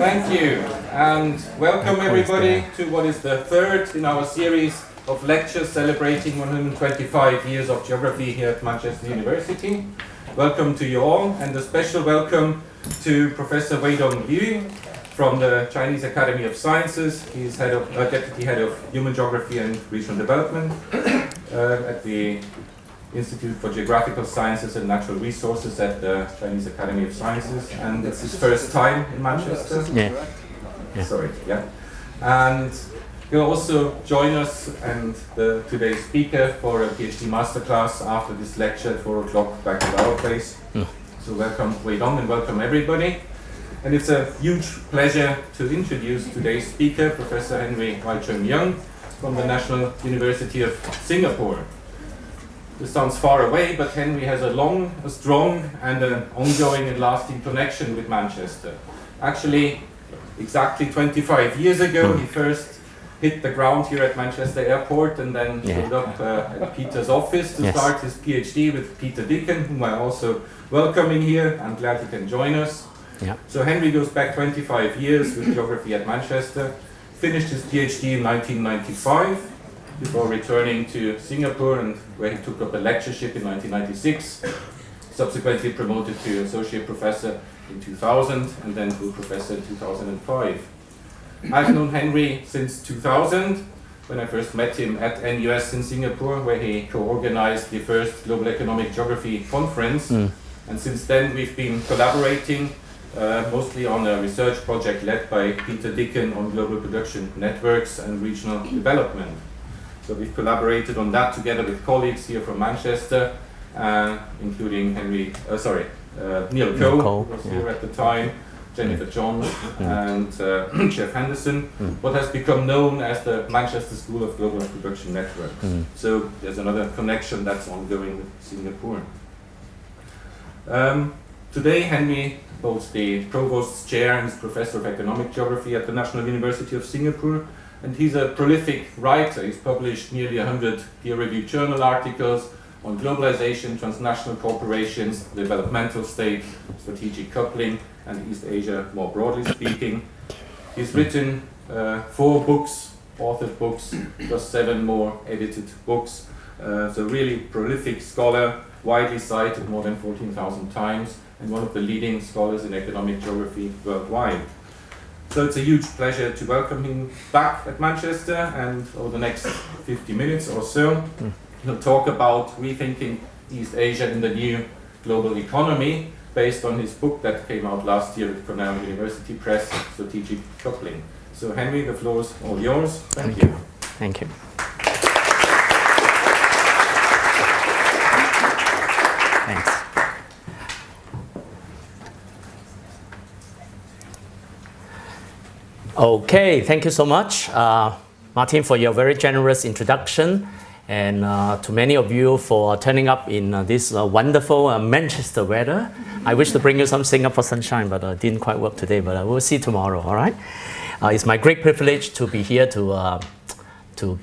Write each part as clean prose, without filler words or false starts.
Thank you, and welcome everybody to what is the third in our series of lectures celebrating 125 years of geography here at Manchester University. Welcome to you all, and a special welcome to Professor Yeung from the Chinese Academy of Sciences. He's Deputy Head of Human Geography and Regional Development at the Institute for Geographical Sciences and Natural Resources at the Chinese Academy of Sciences, and it's his first time in Manchester. And he'll also join us and today's speaker for a PhD masterclass after this lecture at 4 o'clock back at our place. So welcome Yeung and welcome everybody. And it's a huge pleasure to introduce today's speaker, Professor Yeung from the National University of Singapore. This sounds far away, but Henry has a strong and an ongoing and lasting connection with Manchester. Actually, exactly 25 years ago, he first hit the ground here at Manchester Airport and then showed up at Peter's office to start his PhD with Peter Dicken, whom I also welcoming here. I'm glad he can join us. So Henry goes back 25 years with geography at Manchester, finished his PhD in 1995, before returning to Singapore, and where he took up a lectureship in 1996, subsequently promoted to associate professor in 2000, and then full professor in 2005. I've known Henry since 2000, when I first met him at NUS in Singapore, where he co-organized the first Global Economic Geography Conference. And since then we've been collaborating mostly on a research project led by Peter Dicken on global production networks and regional development. So we've collaborated on that together with colleagues here from Manchester, including Neil Coe, who was here at the time, Jennifer Johns, and Jeff Henderson, what has become known as the Manchester School of Global Production Networks. So there's another connection that's ongoing with Singapore. Today, Henry holds the Provost's Chair and is Professor of Economic Geography at the National University of Singapore. And he's a prolific writer. He's published nearly 100 peer-reviewed journal articles on globalization, transnational corporations, developmental state, strategic coupling, and East Asia more broadly speaking. He's written 4 books, authored books, plus 7 more edited books. So really prolific scholar, widely cited more than 14,000 times, and one of the leading scholars in economic geography worldwide. So it's a huge pleasure to welcome him back at Manchester, and over the next 50 minutes or so, he'll talk about rethinking East Asia in the new global economy, based on his book that came out last year with Cornell University Press, Strategic Coupling. So Henry, the floor is all yours. Thank you. Thank you. Thanks. Okay, thank you so much, Martin, for your very generous introduction, and to many of you for turning up in this wonderful Manchester weather. I wish to bring you some Singapore sunshine, but it didn't quite work today, but we'll see tomorrow, all right? It's my great privilege to be here to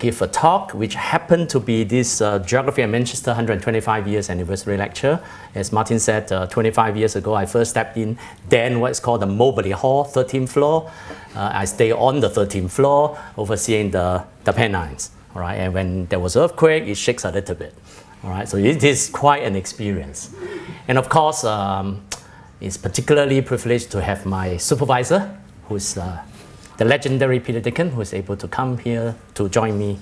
give a talk, which happened to be this Geography at Manchester 125 years anniversary lecture. As Martin said, 25 years ago, I first stepped in then what's called the Moberly Hall, 13th floor. I stay on the 13th floor, overseeing the Pennines. All right, and when there was earthquake, it shakes a little bit. All right, so it is quite an experience. And of course, it's particularly privileged to have my supervisor, who's the legendary Peter Dicken, who is able to come here to join me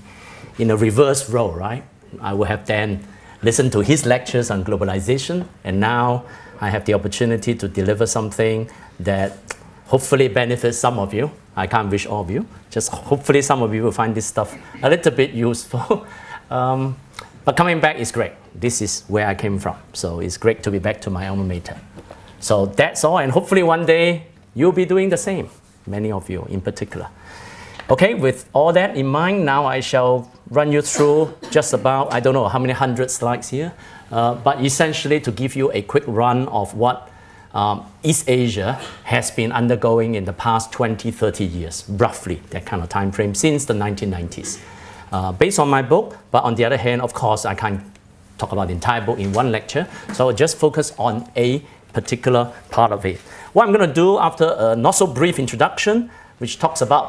in a reverse role, right? I would have then listened to his lectures on globalization, and now I have the opportunity to deliver something that hopefully benefits some of you. I can't wish all of you, just hopefully some of you will find this stuff a little bit useful. But coming back is great. This is where I came from, so it's great to be back to my alma mater. So that's all, and hopefully one day you'll be doing the same. Many of you in particular. Okay, with all that in mind, now I shall run you through just about, I don't know how many 100 slides here, but essentially to give you a quick run of what East Asia has been undergoing in the past 20, 30 years, roughly that kind of time frame since the 1990s. Based on my book, but on the other hand, of course, I can't talk about the entire book in one lecture, so I'll just focus on a particular part of it. What I'm going to do after a not so brief introduction, which talks about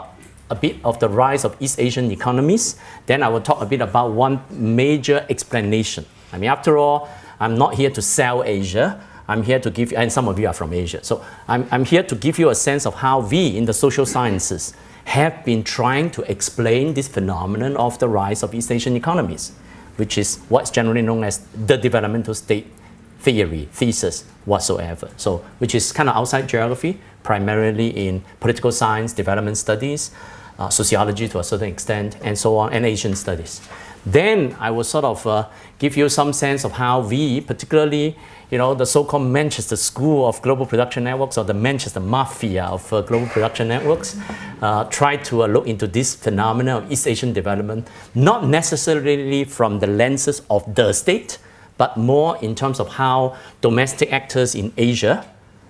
a bit of the rise of East Asian economies, then I will talk a bit about one major explanation. I mean, after all, I'm not here to sell Asia. I'm here to give you, and some of you are from Asia, so I'm here to give you a sense of how we in the social sciences have been trying to explain this phenomenon of the rise of East Asian economies, which is what's generally known as the developmental state theory, thesis whatsoever. So, which is kind of outside geography, primarily in political science, development studies, sociology to a certain extent, and so on, and Asian studies. Then I will sort of give you some sense of how we, particularly, the so-called Manchester School of Global Production Networks, or the Manchester Mafia of Global Production Networks, try to look into this phenomenon of East Asian development, not necessarily from the lenses of the state, but more in terms of how domestic actors in Asia,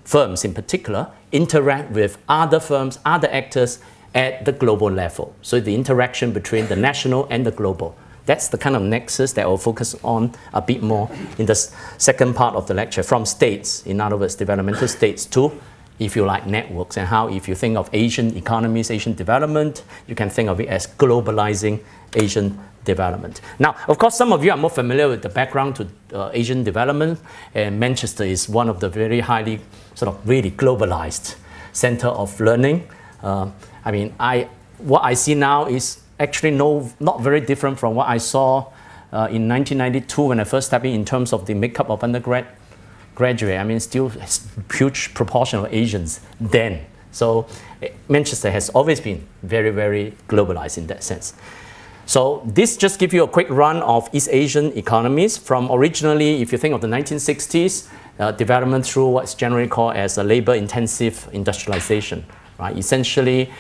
firms in particular, interact with other firms, other actors at the global level. So the interaction between the national and the global. That's the kind of nexus that I'll focus on a bit more in the second part of the lecture, from states, in other words, developmental states, to, if you like, networks, and how, if you think of Asian economies, Asian development, you can think of it as globalizing Asian development. Now, of course, some of you are more familiar with the background to Asian development, and Manchester is one of the very highly sort of really globalized center of learning. What I see now is actually not very different from what I saw in 1992 when I first stepped in terms of the makeup of graduate. I mean, still a huge proportion of Asians then. So Manchester has always been very, very globalized in that sense. So this just gives you a quick run of East Asian economies from originally, if you think of the 1960s, development through what's generally called as a labor-intensive industrialization. Right? Essentially,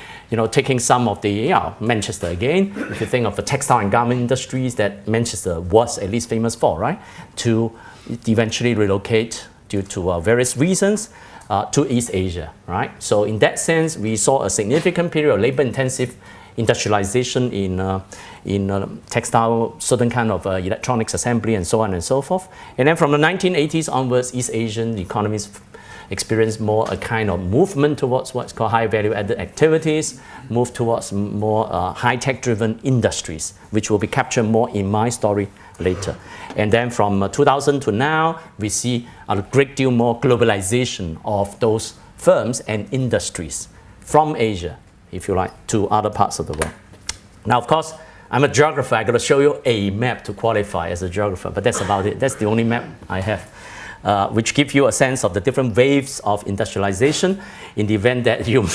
taking some of the, Manchester again, if you think of the textile and garment industries that Manchester was at least famous for, right? To eventually relocate due to various reasons to East Asia, right? So in that sense, we saw a significant period of labor-intensive industrialization in textile, certain kind of electronics assembly, and so on and so forth. And then from the 1980s onwards, East Asian economies experience more a kind of movement towards what's called high value added activities, move towards more high-tech driven industries, which will be captured more in my story later. And then from 2000 to now, we see a great deal more globalization of those firms and industries from Asia, if you like, to other parts of the world. Now, of course, I'm a geographer. I got to show you a map to qualify as a geographer, but that's about it. That's the only map I have. Which give you a sense of the different waves of industrialization in the event that you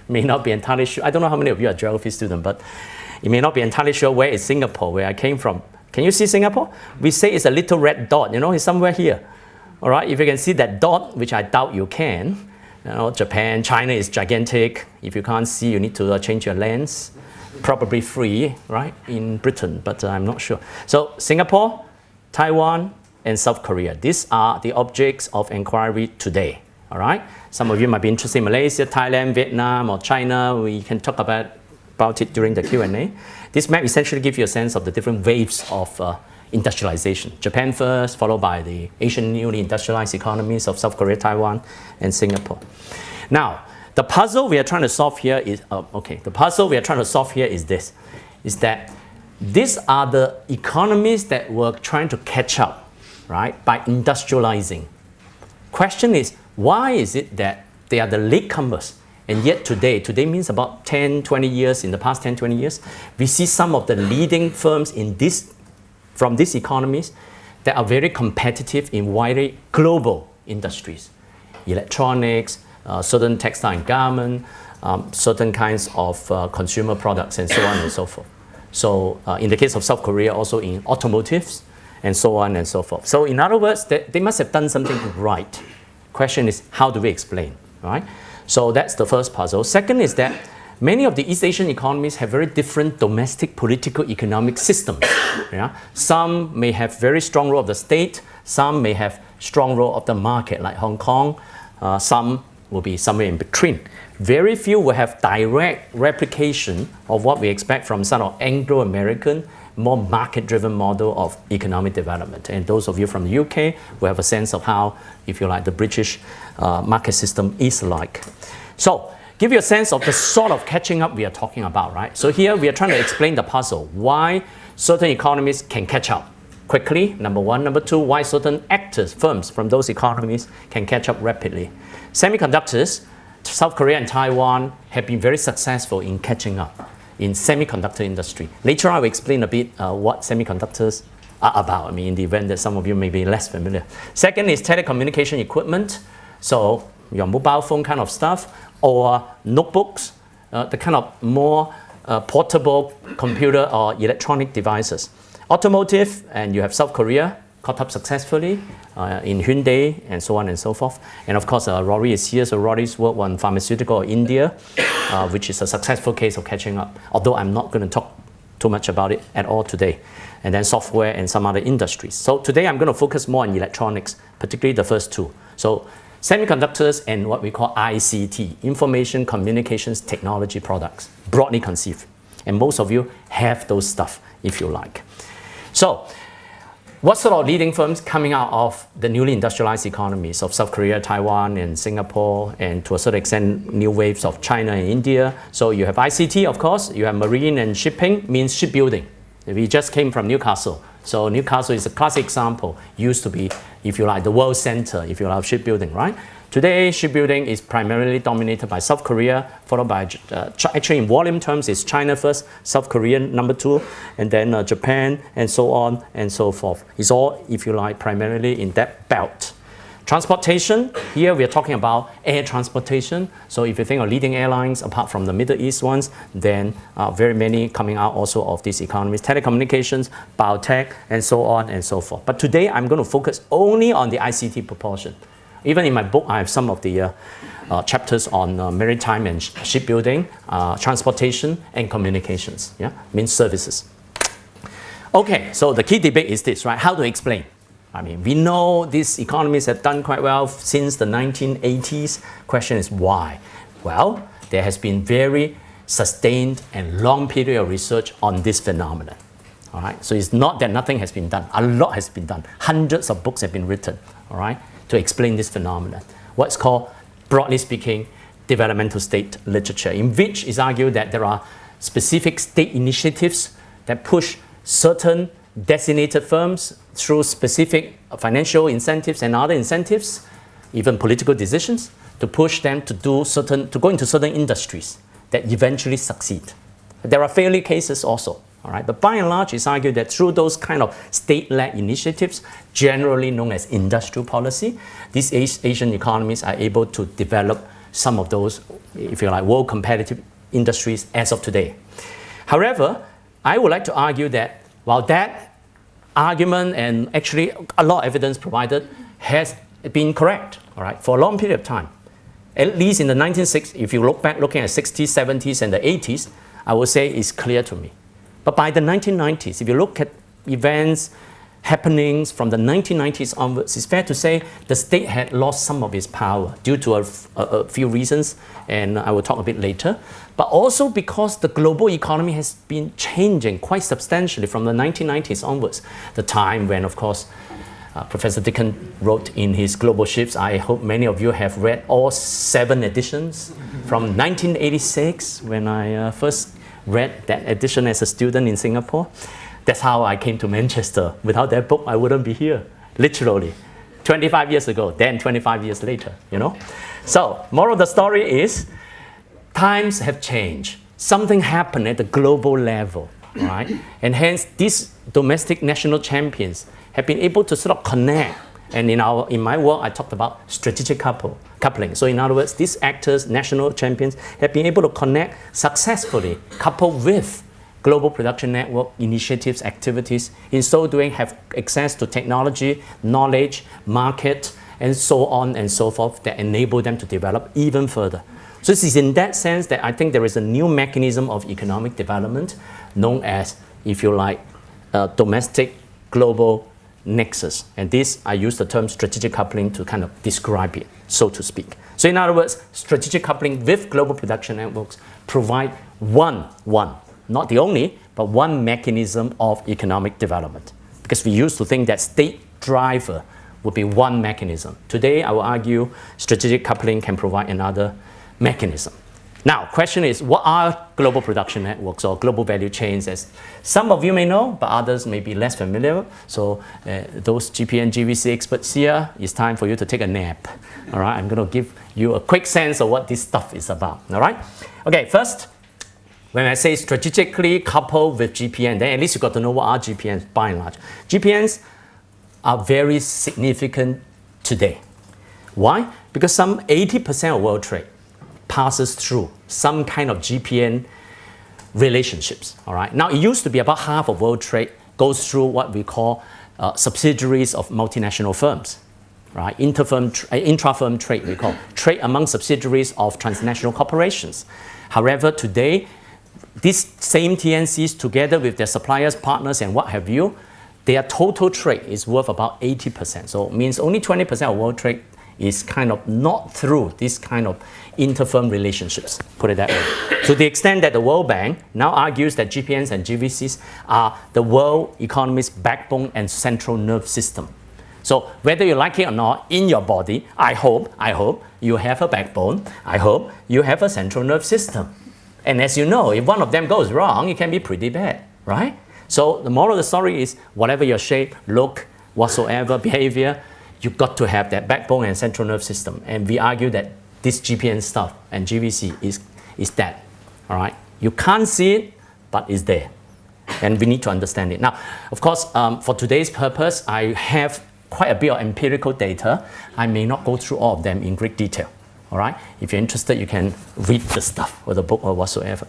may not be entirely sure. I don't know how many of you are geography students, but you may not be entirely sure where is Singapore, where I came from. Can you see Singapore? We say it's a little red dot, it's somewhere here. All right, if you can see that dot, which I doubt you can, Japan, China is gigantic. If you can't see, you need to change your lens. Probably free, right, in Britain, but I'm not sure. So Singapore, Taiwan, and South Korea. These are the objects of inquiry today. All right. Some of you might be interested in Malaysia, Thailand, Vietnam, or China. We can talk about it during the Q&A. This map essentially gives you a sense of the different waves of industrialization. Japan first, followed by the Asian newly industrialized economies of South Korea, Taiwan, and Singapore. Now, the puzzle we are trying to solve here is this: is that these are the economies that were trying to catch up, right, by industrializing. Question is, why is it that they are the latecomers? And yet today means about 10, 20 years, in the past 10, 20 years, we see some of the leading firms from these economies that are very competitive in widely global industries. Electronics, certain textile and garment, certain kinds of consumer products, and so on and so forth. So in the case of South Korea, also in automotives, and so on and so forth. So in other words, they must have done something right. Question is, how do we explain, right? So that's the first puzzle. Second is that many of the East Asian economies have very different domestic political economic systems. Yeah? Some may have very strong role of the state, some may have strong role of the market, like Hong Kong, some will be somewhere in between. Very few will have direct replication of what we expect from some of Anglo-American, more market-driven model of economic development. And those of you from the UK will have a sense of how, if you like, the British market system is like. So, give you a sense of the sort of catching up we are talking about, right? So here we are trying to explain the puzzle, why certain economies can catch up quickly, number one. Number two, why certain actors, firms from those economies can catch up rapidly. Semiconductors, South Korea and Taiwan have been very successful in catching up in semiconductor industry. Later I will explain a bit what semiconductors are about, I mean, in the event that some of you may be less familiar. Second is telecommunication equipment, so your mobile phone kind of stuff, or notebooks, the kind of more portable computer or electronic devices. Automotive, and you have South Korea caught up successfully in Hyundai and so on and so forth. And of course, Rory is here, so Rory's work on pharmaceutical India, which is a successful case of catching up, although I'm not going to talk too much about it at all today. And then software and some other industries. So today I'm going to focus more on electronics, particularly the first two. So semiconductors and what we call ICT, Information Communications Technology products, broadly conceived. And most of you have those stuff, if you like. So, what sort of leading firms coming out of the newly industrialized economies of South Korea, Taiwan, and Singapore, and to a certain extent, new waves of China and India? So you have ICT, of course, you have marine and shipping, means shipbuilding. We just came from Newcastle. So Newcastle is a classic example, used to be, if you like, the world center, if you like, shipbuilding, right? Today, shipbuilding is primarily dominated by South Korea, followed by, actually in volume terms, it's China first, South Korea number two, and then Japan, and so on and so forth. It's all, if you like, primarily in that belt. Transportation, here we are talking about air transportation. So if you think of leading airlines, apart from the Middle East ones, then very many coming out also of these economies. Telecommunications, biotech, and so on and so forth. But today, I'm going to focus only on the ICT proportion. Even in my book, I have some of the chapters on maritime and shipbuilding, transportation, and communications, means services. Okay, so the key debate is this, right? How to explain? I mean, we know these economies have done quite well since the 1980s. Question is why? Well, there has been very sustained and long period of research on this phenomenon. All right, so it's not that nothing has been done. A lot has been done. Hundreds of books have been written, all right, to explain this phenomenon. What's called, broadly speaking, developmental state literature, in which is argued that there are specific state initiatives that push certain designated firms through specific financial incentives and other incentives, even political decisions, to push them to do certain, to go into certain industries that eventually succeed. There are failure cases also. All right, but by and large, it's argued that through those kind of state-led initiatives, generally known as industrial policy, these Asian economies are able to develop some of those, if you like, world competitive industries as of today. However, I would like to argue that while that argument and actually a lot of evidence provided has been correct, all right, for a long period of time, at least in the 1960s, if you look back looking at 60s, 70s, and the 80s, I would say it's clear to me. But by the 1990s, if you look at events, happenings from the 1990s onwards, it's fair to say the state had lost some of its power due to a few reasons, and I will talk a bit later. But also because the global economy has been changing quite substantially from the 1990s onwards, the time when, of course, Professor Dickon wrote in his Global Shifts. I hope many of you have read all 7 editions from 1986 when I first read that edition as a student in Singapore. That's how I came to Manchester. Without that book, I wouldn't be here, literally. 25 years ago, then 25 years later, you know. So, moral of the story is, times have changed. Something happened at the global level, right? And hence, these domestic national champions have been able to sort of connect. And in my work, I talked about strategic coupling. So in other words, these actors, national champions, have been able to connect successfully, coupled with global production network initiatives, activities. In so doing, have access to technology, knowledge, market, and so on and so forth that enable them to develop even further. So this is in that sense that I think there is a new mechanism of economic development known as, if you like, domestic global nexus. And this, I use the term strategic coupling to kind of describe it, so to speak. So in other words, strategic coupling with global production networks provide one not the only, but one mechanism of economic development. Because we used to think that state driver would be one mechanism. Today, I will argue strategic coupling can provide another mechanism. Now, question is, what are global production networks or global value chains? As some of you may know, but others may be less familiar. So those GPN, GVC experts here, it's time for you to take a nap. All right, I'm going to give you a quick sense of what this stuff is about. All right. Okay, first, when I say strategically coupled with GPN, then at least you got to know what are GPNs by and large. GPNs are very significant today. Why? Because some 80% of world trade passes through some kind of GPN relationships. All right. Now, it used to be about half of world trade goes through what we call subsidiaries of multinational firms, right? Intra-firm trade, we call trade among subsidiaries of transnational corporations. However, today, these same TNCs, together with their suppliers, partners, and what have you, their total trade is worth about 80%. So it means only 20% of world trade is kind of not through this kind of inter-firm relationships, put it that way. To the extent that the World Bank now argues that GPNs and GVCs are the world economy's backbone and central nerve system. So whether you like it or not, in your body, I hope you have a backbone. I hope you have a central nerve system. And as you know, if one of them goes wrong, it can be pretty bad, right? So the moral of the story is, whatever your shape, look, whatsoever, behavior, you've got to have that backbone and central nerve system. And we argue that this GPN stuff and GVC is that, all right? You can't see it, but it's there. And we need to understand it. Now, of course, for today's purpose, I have quite a bit of empirical data. I may not go through all of them in great detail, all right? If you're interested, you can read the stuff or the book or whatsoever.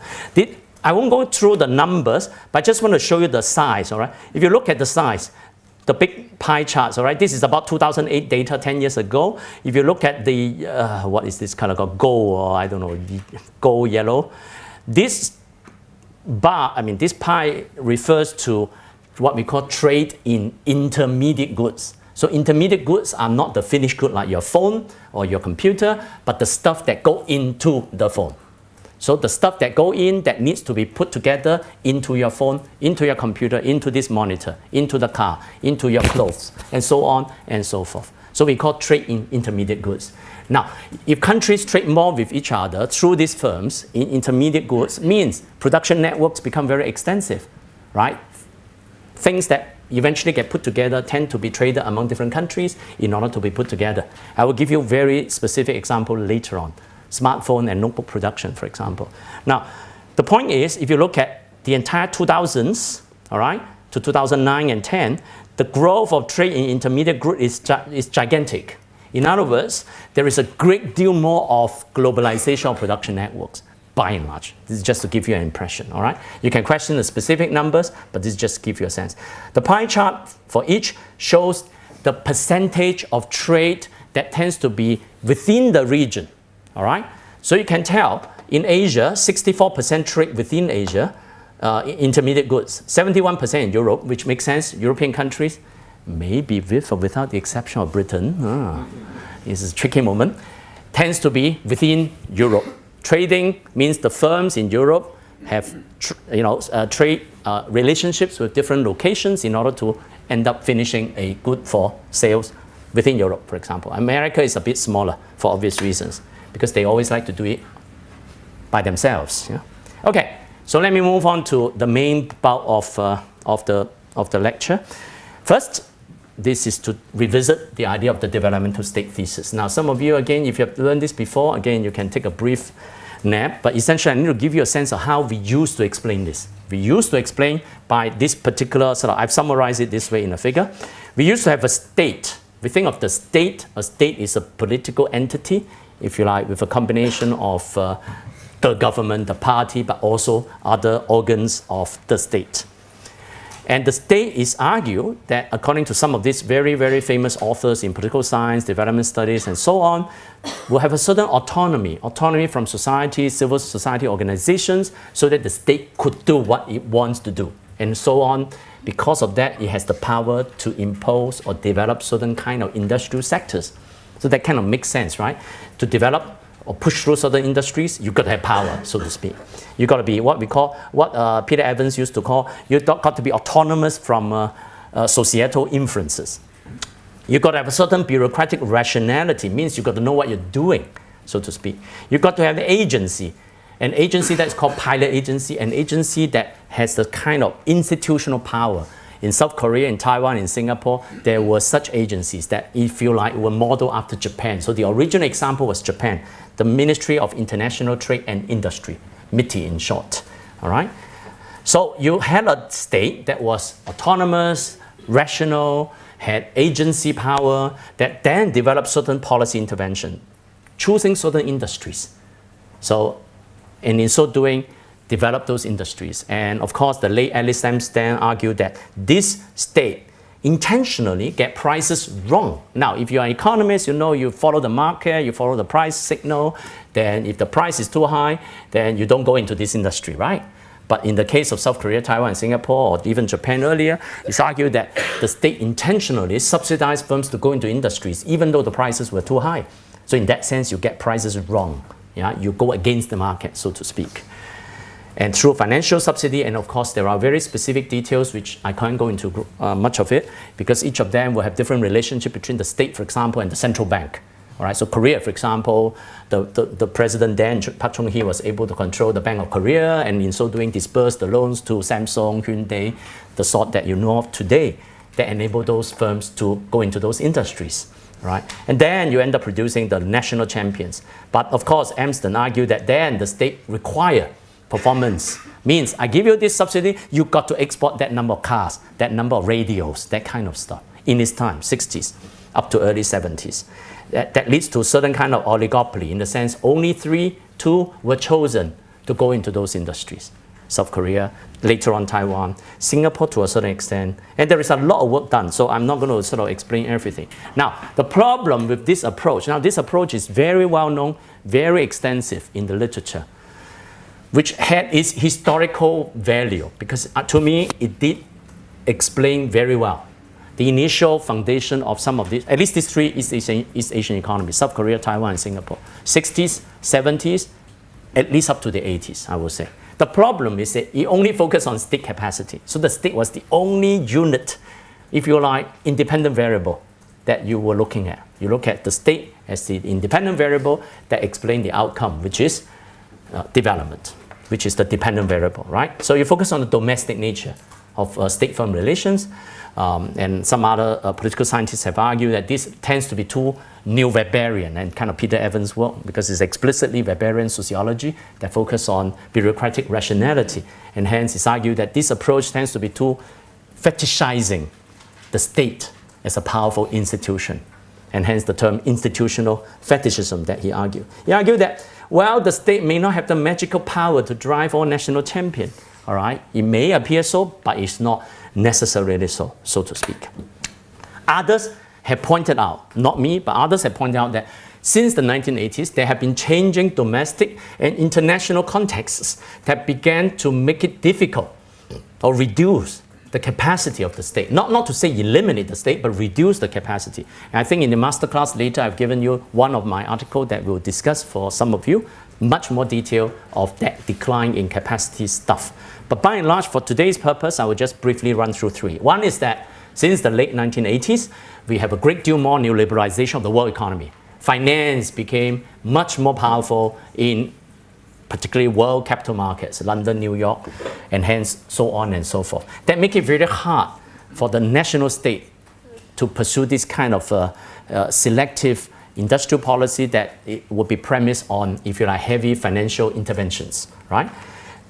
I won't go through the numbers, but I just want to show you the size, all right? If you look at the size, the big pie charts, all right? This is about 2008 data, 10 years ago. If you look at the, what is this color called? Gold, or I don't know, gold, yellow. This bar, this pie refers to what we call trade in intermediate goods. So intermediate goods are not the finished good like your phone or your computer, but the stuff that go into the phone. So the stuff that go in that needs to be put together into your phone, into your computer, into this monitor, into the car, into your clothes, and so on and so forth. So we call trade in intermediate goods. Now, if countries trade more with each other through these firms in intermediate goods, means production networks become very extensive, right? Things that eventually get put together tend to be traded among different countries in order to be put together. I will give you a very specific example later on. Smartphone and notebook production, for example. Now, the point is, if you look at the entire 2000s, all right, to 2009 and 10, the growth of trade in intermediate goods is gigantic. In other words, there is a great deal more of globalization of production networks, by and large. This is just to give you an impression, all right? You can question the specific numbers, but this just gives you a sense. The pie chart for each shows the percentage of trade that tends to be within the region. All right, so you can tell in Asia, 64% trade within Asia, intermediate goods, 71% in Europe, which makes sense. European countries, maybe with or without the exception of Britain, this is a tricky moment, tends to be within Europe. Trading means the firms in Europe have trade relationships with different locations in order to end up finishing a good for sales within Europe, for example. America is a bit smaller for obvious reasons, because they always like to do it by themselves. Yeah? Okay, so let me move on to the main bulk of the lecture. First, this is to revisit the idea of the developmental state thesis. Now, some of you, again, if you have learned this before, again, you can take a brief nap, but essentially I need to give you a sense of how we used to explain this. We used to explain by this particular, I've summarized it this way in a figure. We used to have a state. We think of the state, a state is a political entity, if you like, with a combination of the government, the party, but also other organs of the state. And the state is argued that, according to some of these very, very famous authors in political science, development studies, and so on, will have a certain autonomy from society, civil society organizations, so that the state could do what it wants to do, and so on. Because of that, it has the power to impose or develop certain kind of industrial sectors. So that kind of makes sense, right? To develop or push through certain industries, you've got to have power, so to speak. You've got to be what Peter Evans used to call, you've got to be autonomous from societal influences. You've got to have a certain bureaucratic rationality, means you've got to know what you're doing, so to speak. You've got to have the agency, an agency that's called pilot agency, an agency that has the kind of institutional power. In South Korea, in Taiwan, in Singapore, there were such agencies that, if you like, were modeled after Japan. So the original example was Japan, the Ministry of International Trade and Industry, MITI in short. All right? So you had a state that was autonomous, rational, had agency power, that then developed certain policy intervention, choosing certain industries. So, and in so doing, develop those industries. And of course, the late Alice Samstan argued that this state intentionally get prices wrong. Now, if you're an economist, you know you follow the market, you follow the price signal, then if the price is too high, then you don't go into this industry, right? But in the case of South Korea, Taiwan, Singapore, or even Japan earlier, it's argued that the state intentionally subsidized firms to go into industries, even though the prices were too high. So in that sense, you get prices wrong. Yeah? You go against the market, so to speak. And through financial subsidy, and of course there are very specific details which I can't go into much of it, because each of them will have different relationship between the state, for example, and the central bank. All right, so Korea, for example, the president then, Park Chung-hee, was able to control the Bank of Korea, and in so doing disperse the loans to Samsung, Hyundai, the sort that you know of today, that enable those firms to go into those industries. Right? And then you end up producing the national champions. But of course, Amsden argued that then the state require performance, means I give you this subsidy, you got to export that number of cars, that number of radios, that kind of stuff. In his time, 60s, up to early 70s. That leads to a certain kind of oligopoly, in the sense only 2 were chosen to go into those industries. South Korea, later on Taiwan, Singapore to a certain extent, and there is a lot of work done, so I'm not going to sort of explain everything. Now, the problem with this approach, now this approach is very well known, very extensive in the literature, which had its historical value, because to me, it did explain very well the initial foundation of some of these, at least these 3 East Asian economies, South Korea, Taiwan, and Singapore. 60s, 70s, at least up to the 80s, I would say. The problem is that it only focused on state capacity. So the state was the only unit, if you like, independent variable that you were looking at. You look at the state as the independent variable that explains the outcome, which is development, which is the dependent variable, right? So you focus on the domestic nature of state-firm relations, and some other political scientists have argued that this tends to be too neo-Weberian, and kind of Peter Evans' work, because it's explicitly Weberian sociology that focuses on bureaucratic rationality, and hence it's argued that this approach tends to be too fetishizing the state as a powerful institution, and hence the term institutional fetishism that he argued. He argued that, well, the state may not have the magical power to drive all national champion, all right? It may appear so, but it's not necessarily so, so to speak. Others have pointed out, not me, but others have pointed out that since the 1980s, there have been changing domestic and international contexts that began to make it difficult or reduce the capacity of the state. Not to say eliminate the state, but reduce the capacity. And I think in the masterclass later, I've given you one of my articles that we'll discuss for some of you, much more detail of that decline in capacity stuff. But by and large, for today's purpose, I will just briefly run through 3. One is that since the late 1980s, we have a great deal more neoliberalization of the world economy. Finance became much more powerful in particularly world capital markets, London, New York, and hence so on and so forth. That make it very hard for the national state to pursue this kind of selective industrial policy that it would be premised on, if you like, heavy financial interventions, right?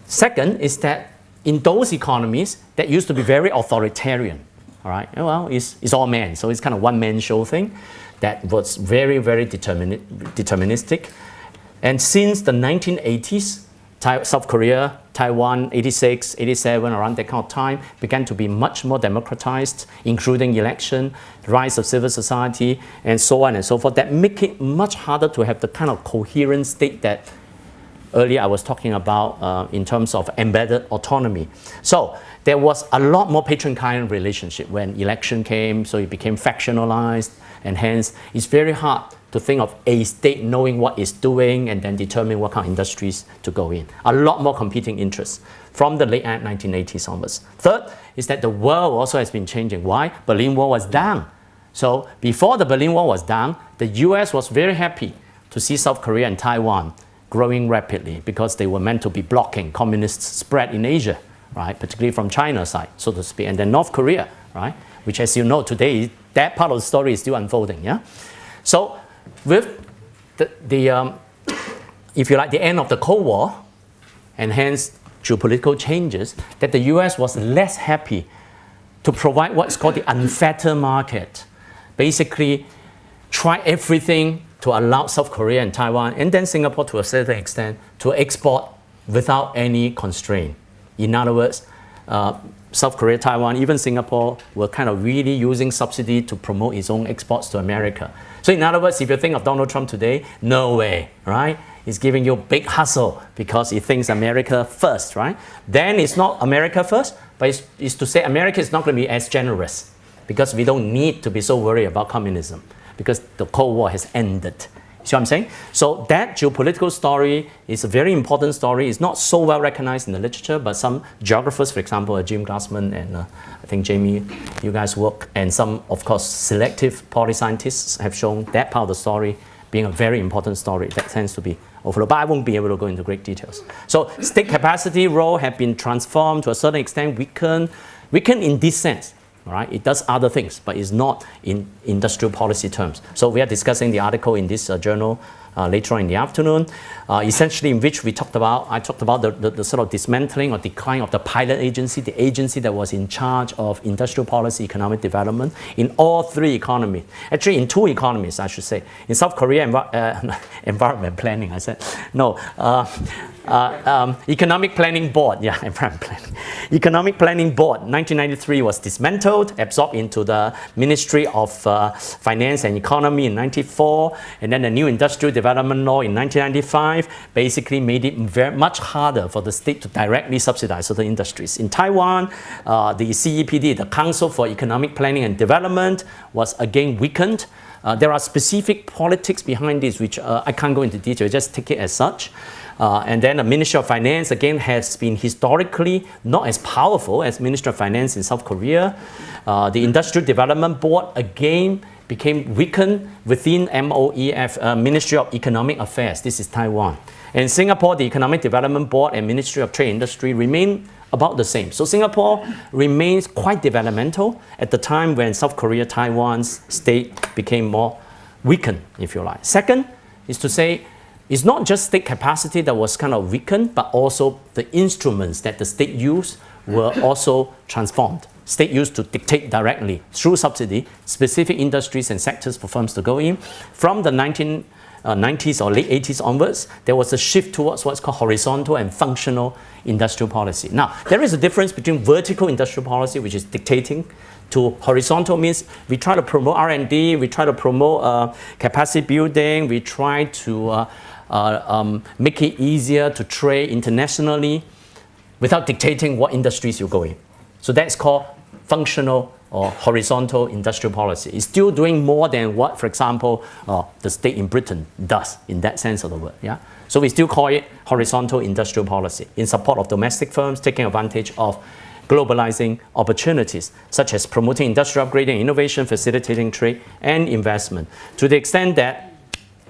Second is that in those economies that used to be very authoritarian, all right, well, it's all men, so it's kind of one-man show thing that was very, very deterministic. And since the 1980s, South Korea, Taiwan, 86, 87, around that kind of time, began to be much more democratized, including election, rise of civil society, and so on and so forth, that make it much harder to have the kind of coherent state that earlier I was talking about in terms of embedded autonomy. So there was a lot more patron-client relationship when election came, so it became factionalized, and hence it's very hard to think of a state knowing what it's doing and then determine what kind of industries to go in. A lot more competing interests from the late 1980s onwards. Third is that the world also has been changing. Why? Berlin Wall was down. So before the Berlin Wall was down, the US was very happy to see South Korea and Taiwan growing rapidly because they were meant to be blocking communist spread in Asia, right? Particularly from China's side, so to speak. And then North Korea, right? Which, as you know, today, that part of the story is still unfolding, yeah? So with if you like, the end of the Cold War, and hence geopolitical changes, that the US was less happy to provide what's called the unfettered market. Basically, try everything to allow South Korea and Taiwan, and then Singapore to a certain extent, to export without any constraint. In other words, South Korea, Taiwan, even Singapore were kind of really using subsidy to promote its own exports to America. So in other words, if you think of Donald Trump today, no way, right? He's giving you a big hustle because he thinks America first, right? Then it's not America first, but it's to say America is not going to be as generous because we don't need to be so worried about communism because the Cold War has ended. See what I'm saying? So that geopolitical story is a very important story. It's not so well recognized in the literature, but some geographers, for example, Jim Glassman and I think Jamie, you guys work, and some, of course, selective policy scientists have shown that part of the story being a very important story that tends to be overlooked. But I won't be able to go into great details. So state capacity role have been transformed to a certain extent, weakened in this sense. All right? It does other things, but it's not in industrial policy terms. So we are discussing the article in this journal later on in the afternoon, essentially in which I talked about the sort of dismantling or decline of the pilot agency, the agency that was in charge of industrial policy, economic development in all three economies. Actually, in two economies, I should say. In South Korea, environment planning, I said. No, Economic Planning Board, yeah, environment planning. Economic Planning Board, 1993 was dismantled, absorbed into the Ministry of Finance and Economy in 1994, and then the new Industrial Development Law in 1995 basically made it very much harder for the state to directly subsidize certain industries. In Taiwan, the CEPD, the Council for Economic Planning and Development, was again weakened. There are specific politics behind this, which I can't go into detail, just take it as such. And then the Ministry of Finance, again, has been historically not as powerful as Ministry of Finance in South Korea. The Industrial Development Board, again, became weakened within MOEF, Ministry of Economic Affairs. This is Taiwan. And in Singapore, the Economic Development Board and Ministry of Trade Industry remain about the same. So Singapore remains quite developmental at the time when South Korea, Taiwan's state became more weakened, if you like. Second is to say, it's not just state capacity that was kind of weakened, but also the instruments that the state used were also transformed. State used to dictate directly through subsidy specific industries and sectors for firms to go in. From the 1990s or late 80s onwards, there was a shift towards what's called horizontal and functional industrial policy. Now, there is a difference between vertical industrial policy, which is dictating, to horizontal means we try to promote R&D, we try to promote capacity building, we try to make it easier to trade internationally without dictating what industries you go in. So that's called functional or horizontal industrial policy. It's still doing more than what, for example, the state in Britain does in that sense of the word. Yeah? So we still call it horizontal industrial policy in support of domestic firms taking advantage of globalizing opportunities, such as promoting industrial upgrading, innovation, facilitating trade and investment. To the extent that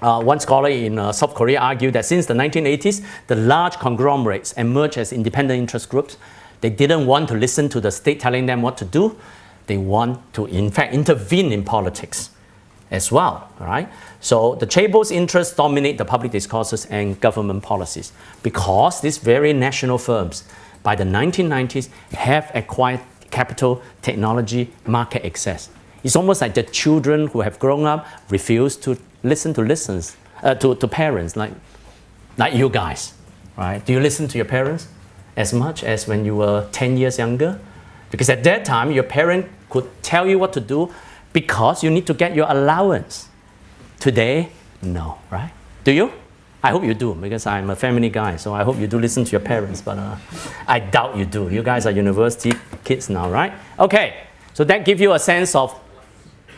one scholar in South Korea argued that since the 1980s, the large conglomerates emerged as independent interest groups. They didn't want to listen to the state telling them what to do. They want to, in fact, intervene in politics as well, right? So the chaebol's interests dominate the public discourses and government policies because these very national firms, by the 1990s, have acquired capital, technology, market access. It's almost like the children who have grown up refuse to listen to parents like you guys, right? Do you listen to your parents as much as when you were 10 years younger? Because at that time, your parent could tell you what to do because you need to get your allowance. Today, no, right? Do you? I hope you do, because I'm a family guy, so I hope you do listen to your parents, but I doubt you do. You guys are university kids now, right? Okay, so that gives you a sense of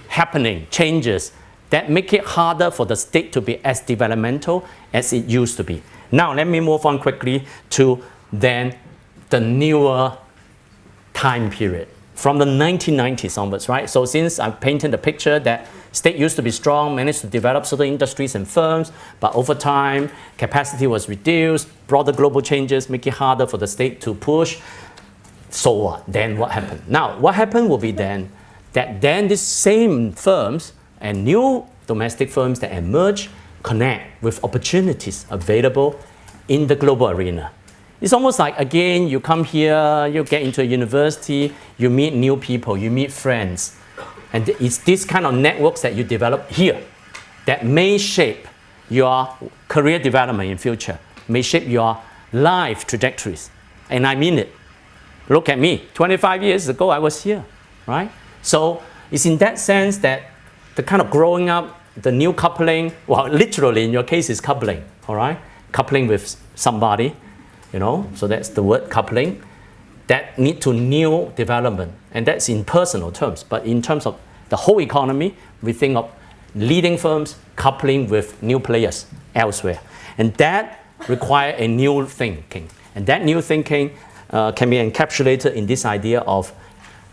happening, changes, that make it harder for the state to be as developmental as it used to be. Now, let me move on quickly to then the newer time period from the 1990s onwards, right? So since I've painted the picture that state used to be strong, managed to develop certain industries and firms, but over time, capacity was reduced, broader global changes make it harder for the state to push. So what? Then what happened? Now, what happened will be then that then these same firms and new domestic firms that emerge connect with opportunities available in the global arena. It's almost like, again, you come here, you get into a university, you meet new people, you meet friends. And it's this kind of networks that you develop here that may shape your career development in future, may shape your life trajectories. And I mean it. Look at me. 25 years ago, I was here, right? So it's in that sense that the kind of growing up, the new coupling, well, literally in your case is coupling, all right? Coupling with somebody, you know, so that's the word coupling, that need to new development. And that's in personal terms. But in terms of the whole economy, we think of leading firms coupling with new players elsewhere. And that requires a new thinking. And that new thinking can be encapsulated in this idea of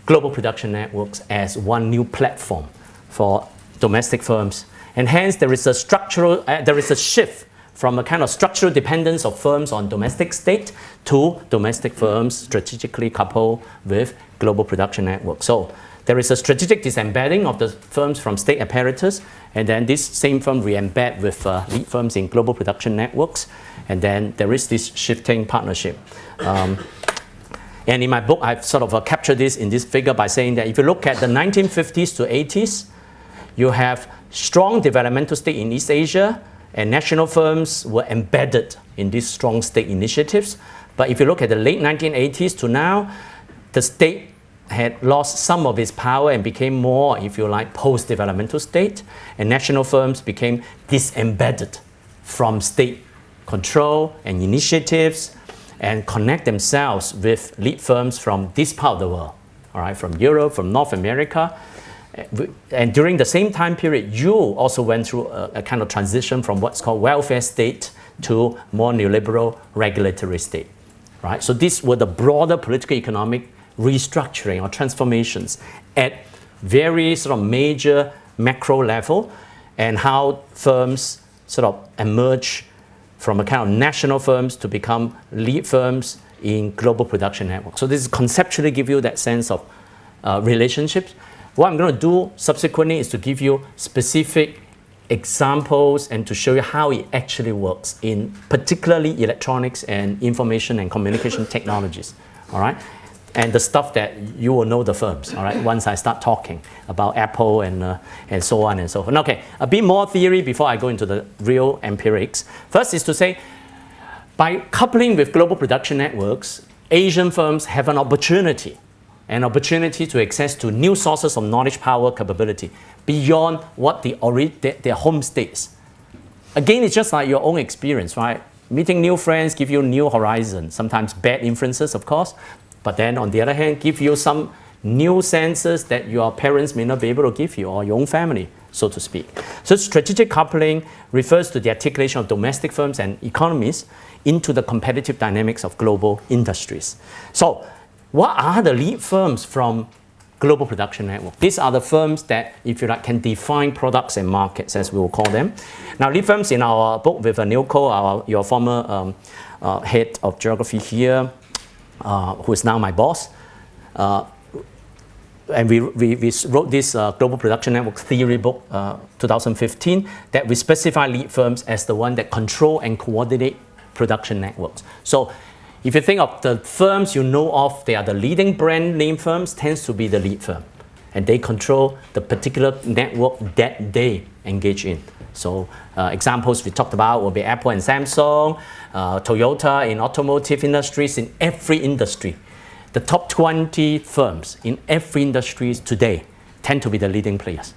global production networks as one new platform for domestic firms. And hence there is a shift from a kind of structural dependence of firms on domestic state to domestic firms strategically coupled with global production networks. So there is a strategic disembedding of the firms from state apparatus, and then this same firm re-embed with lead firms in global production networks, and then there is this shifting partnership. And in my book, I've sort of captured this in this figure by saying that if you look at the 1950s to 80s, you have strong developmental state in East Asia, and national firms were embedded in these strong state initiatives. But if you look at the late 1980s to now, the state had lost some of its power and became more, if you like, post-developmental state, and national firms became disembedded from state control and initiatives and connect themselves with lead firms from this part of the world, all right, from Europe, from North America. And during the same time period, you also went through a kind of transition from what's called welfare state to more neoliberal regulatory state, right? So these were the broader political economic restructuring or transformations at very sort of major macro level, and how firms sort of emerge from a kind of national firms to become lead firms in global production networks. So this conceptually give you that sense of relationships. What I'm going to do subsequently is to give you specific examples and to show you how it actually works in particularly electronics and information and communication technologies, all right? And the stuff that you will know the firms, all right, once I start talking about Apple and so on and so forth. Okay, a bit more theory before I go into the real empirics. First is to say, by coupling with global production networks, Asian firms have an opportunity to access to new sources of knowledge, power, capability beyond what their home states. Again, it's just like your own experience, right? Meeting new friends give you new horizons, sometimes bad influences, of course, but then on the other hand, give you some new senses that your parents may not be able to give you, or your own family, so to speak. So strategic coupling refers to the articulation of domestic firms and economies into the competitive dynamics of global industries. So what are the lead firms from global production network? These are the firms that, if you like, can define products and markets, as we will call them. Now, lead firms in our book with Nilko, your former head of geography here, who is now my boss, and we wrote this Global Production Network Theory book, 2015, that we specify lead firms as the one that control and coordinate production networks. So if you think of the firms you know of, they are the leading brand name firms, tends to be the lead firm. And they control the particular network that they engage in. So examples we talked about will be Apple and Samsung, Toyota in automotive industries, in every industry. The top 20 firms in every industry today tend to be the leading players.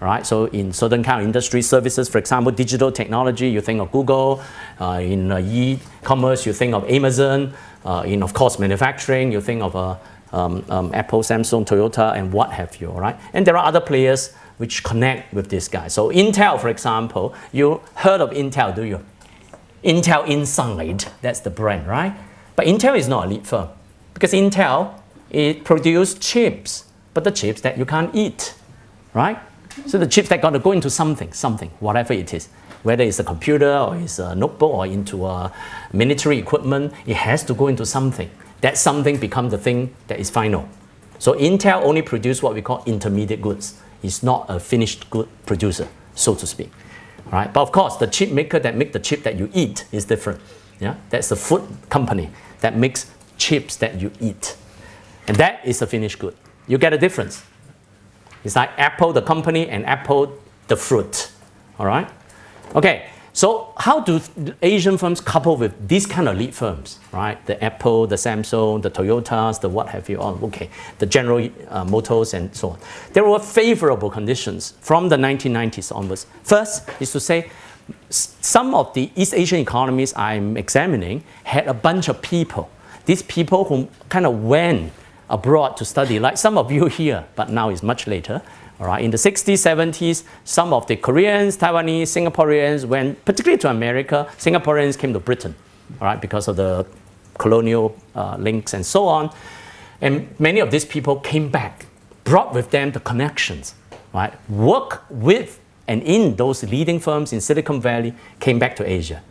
All right, so in certain kind of industry services, for example, digital technology, you think of Google. In e-commerce, you think of Amazon. In, of course, manufacturing, you think of Apple, Samsung, Toyota, and what have you. All right, and there are other players which connect with this guy. So Intel, for example, you heard of Intel, do you? Intel Inside, that's the brand, right? But Intel is not a lead firm because Intel, it produces chips, but the chips that you can't eat, right? So the chips that got to go into something, whatever it is, whether it's a computer or it's a notebook or into a military equipment, it has to go into something. That something becomes the thing that is final. So Intel only produces what we call intermediate goods. It's not a finished good producer, so to speak. Right? But of course, the chip maker that makes the chip that you eat is different. Yeah? That's the food company that makes chips that you eat. And that is a finished good. You get a difference. It's like Apple, the company, and Apple, the fruit. All right? Okay, so how do Asian firms couple with these kind of lead firms, right? The Apple, the Samsung, the Toyotas, the what have you on, okay, the General Motors and so on. There were favorable conditions from the 1990s onwards. First is to say, some of the East Asian economies I'm examining had a bunch of people. These people who kind of went abroad to study, like some of you here, but now it's much later. All right, in the 60s, 70s, some of the Koreans, Taiwanese, Singaporeans went particularly to America. Singaporeans came to Britain, all right, because of the colonial links and so on. And many of these people came back, brought with them the connections, right? Work with and in those leading firms in Silicon Valley, came back to Asia.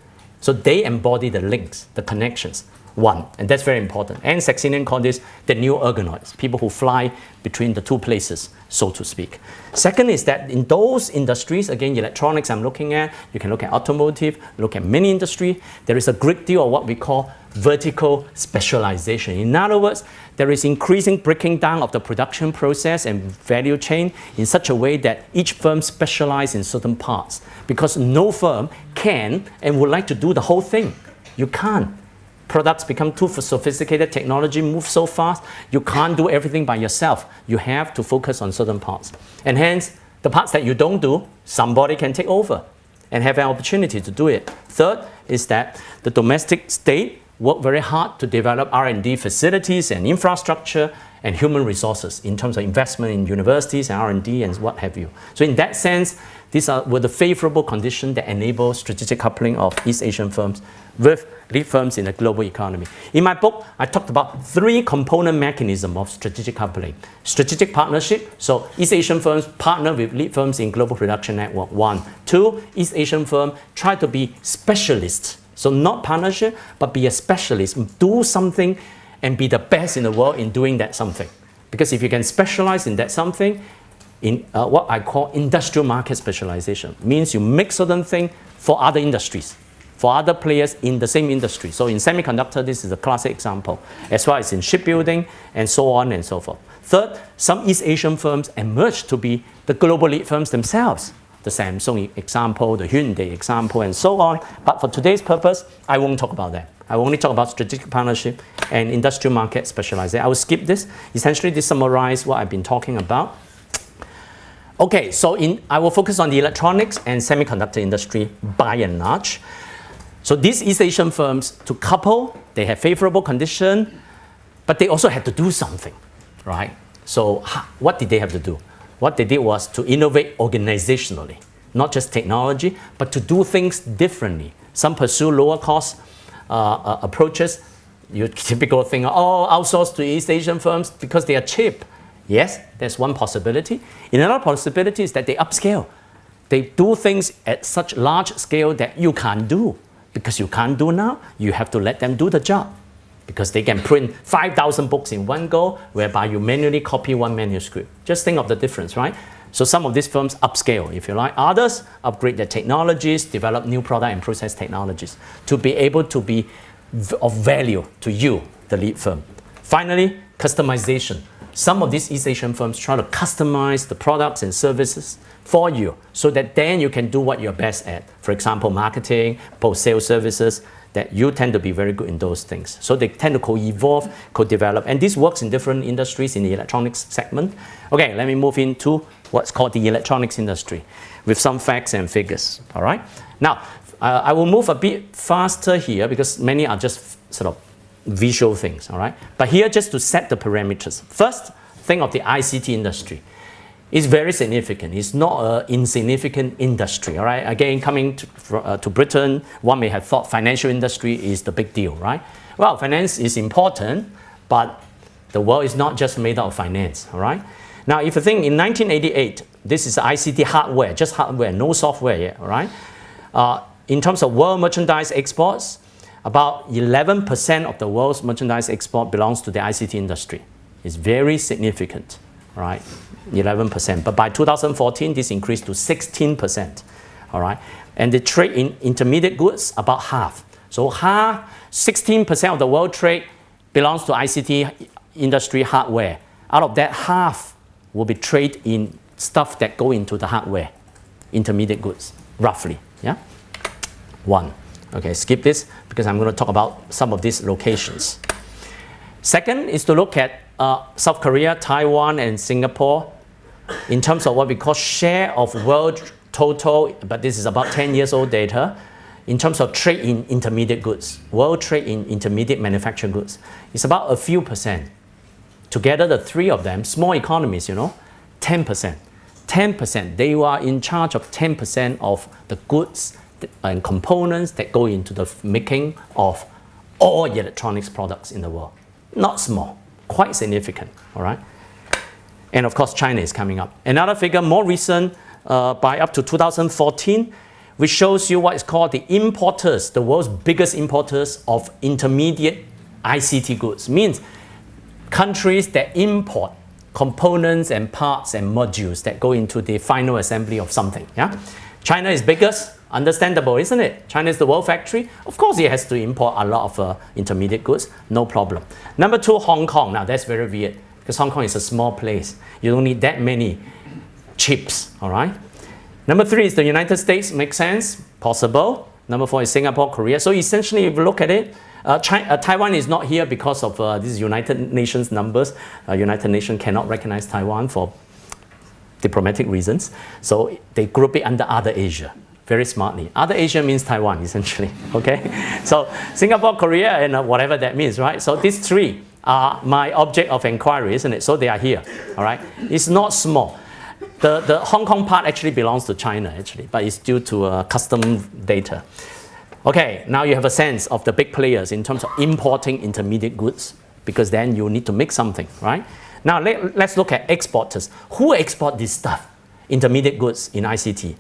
So they embody the links, the connections. One, and that's very important. And Saxenian called this the new ergonoids, people who fly between the two places, so to speak. Second is that in those industries, again, electronics I'm looking at, you can look at automotive, look at many industry, there is a great deal of what we call vertical specialization. In other words, there is increasing breaking down of the production process and value chain in such a way that each firm specializes in certain parts, because no firm can and would like to do the whole thing. You can't. Products become too sophisticated, technology moves so fast, you can't do everything by yourself. You have to focus on certain parts. And hence, the parts that you don't do, somebody can take over and have an opportunity to do it. Third is that the domestic state work very hard to develop R&D facilities and infrastructure and human resources in terms of investment in universities and R&D and what have you. So in that sense, these were the favorable conditions that enable strategic coupling of East Asian firms with lead firms in the global economy. In my book, I talked about 3 component mechanisms of strategic coupling. Strategic partnership, so East Asian firms partner with lead firms in global production network, 1. 2, East Asian firms try to be specialists. So not partnership, but be a specialist, do something and be the best in the world in doing that something. Because if you can specialize in that something, in what I call industrial market specialization, means you make certain things for other industries, for other players in the same industry. So in semiconductor, this is a classic example, as well as in shipbuilding and so on and so forth. Third, some East Asian firms emerge to be the global lead firms themselves. The Samsung example, the Hyundai example, and so on. But for today's purpose, I won't talk about that. I will only talk about strategic partnership and industrial market specialization. I will skip this. Essentially, this summarizes what I've been talking about. Okay, so I will focus on the electronics and semiconductor industry by and large. So these East Asian firms, to couple, they have favorable condition, but they also had to do something, right? So what did they have to do? What they did was to innovate organizationally, not just technology, but to do things differently. Some pursue lower cost approaches. You typical thing, oh, outsource to East Asian firms because they are cheap. Yes, that's one possibility. Another possibility is that they upscale. They do things at such large scale that you can't do. Because you can't do now, you have to let them do the job. Because they can print 5,000 books in one go, whereby you manually copy one manuscript. Just think of the difference, right? So some of these firms upscale, if you like. Others upgrade their technologies, develop new product and process technologies to be able to be of value to you, the lead firm. Finally, customization. Some of these East Asian firms try to customize the products and services for you so that then you can do what you're best at. For example, marketing, post-sale services, that you tend to be very good in those things. So they tend to co-evolve, co-develop. And this works in different industries in the electronics segment. Okay, let me move into what's called the electronics industry with some facts and figures, all right? Now, I will move a bit faster here because many are just sort of visual things, all right? But here, just to set the parameters. First, think of the ICT industry. It's very significant. It's not an insignificant industry, all right? Again, coming to Britain, one may have thought financial industry is the big deal, right? Well, finance is important, but the world is not just made out of finance, all right? Now, if you think in 1988, this is ICT hardware, just hardware, no software yet, all right? In terms of world merchandise exports, about 11% of the world's merchandise export belongs to the ICT industry. It's very significant, all right? 11%. But by 2014, this increased to 16%, all right? And the trade in intermediate goods, about half. So 16% of the world trade belongs to ICT industry hardware. Out of that, half will be trade in stuff that go into the hardware, intermediate goods, roughly, yeah? One. Okay, skip this because I'm going to talk about some of these locations. Second is to look at South Korea, Taiwan, and Singapore in terms of what we call share of world total, but this is about 10 years old data, in terms of trade in intermediate goods, world trade in intermediate manufactured goods. It's about a few percent. Together, the three of them, small economies, 10%. 10%, they are in charge of 10% of the goods and components that go into the making of all electronics products in the world. Not small, quite significant, all right? And of course, China is coming up. Another figure, more recent, by up to 2014, which shows you what is called the importers, the world's biggest importers of intermediate ICT goods. Means countries that import components and parts and modules that go into the final assembly of something, yeah? China is biggest, understandable, isn't it? China is the world factory. Of course, it has to import a lot of intermediate goods, no problem. Number two, Hong Kong. Now, that's very weird because Hong Kong is a small place. You don't need that many chips, all right? Number three is the United States. Makes sense, possible. Number four is Singapore, Korea. So essentially, if you look at it, Taiwan is not here because of these United Nations numbers. United Nations cannot recognize Taiwan for diplomatic reasons. So they group it under other Asia. Very smartly. Other Asia means Taiwan, essentially, okay? So Singapore, Korea, and whatever that means, right? So these three are my object of inquiry, isn't it? So they are here, all right? It's not small. The Hong Kong part actually belongs to China, actually, but it's due to custom data. Okay, now you have a sense of the big players in terms of importing intermediate goods, because then you need to make something, right? Now let's look at exporters. Who export this stuff? Intermediate goods in ICT.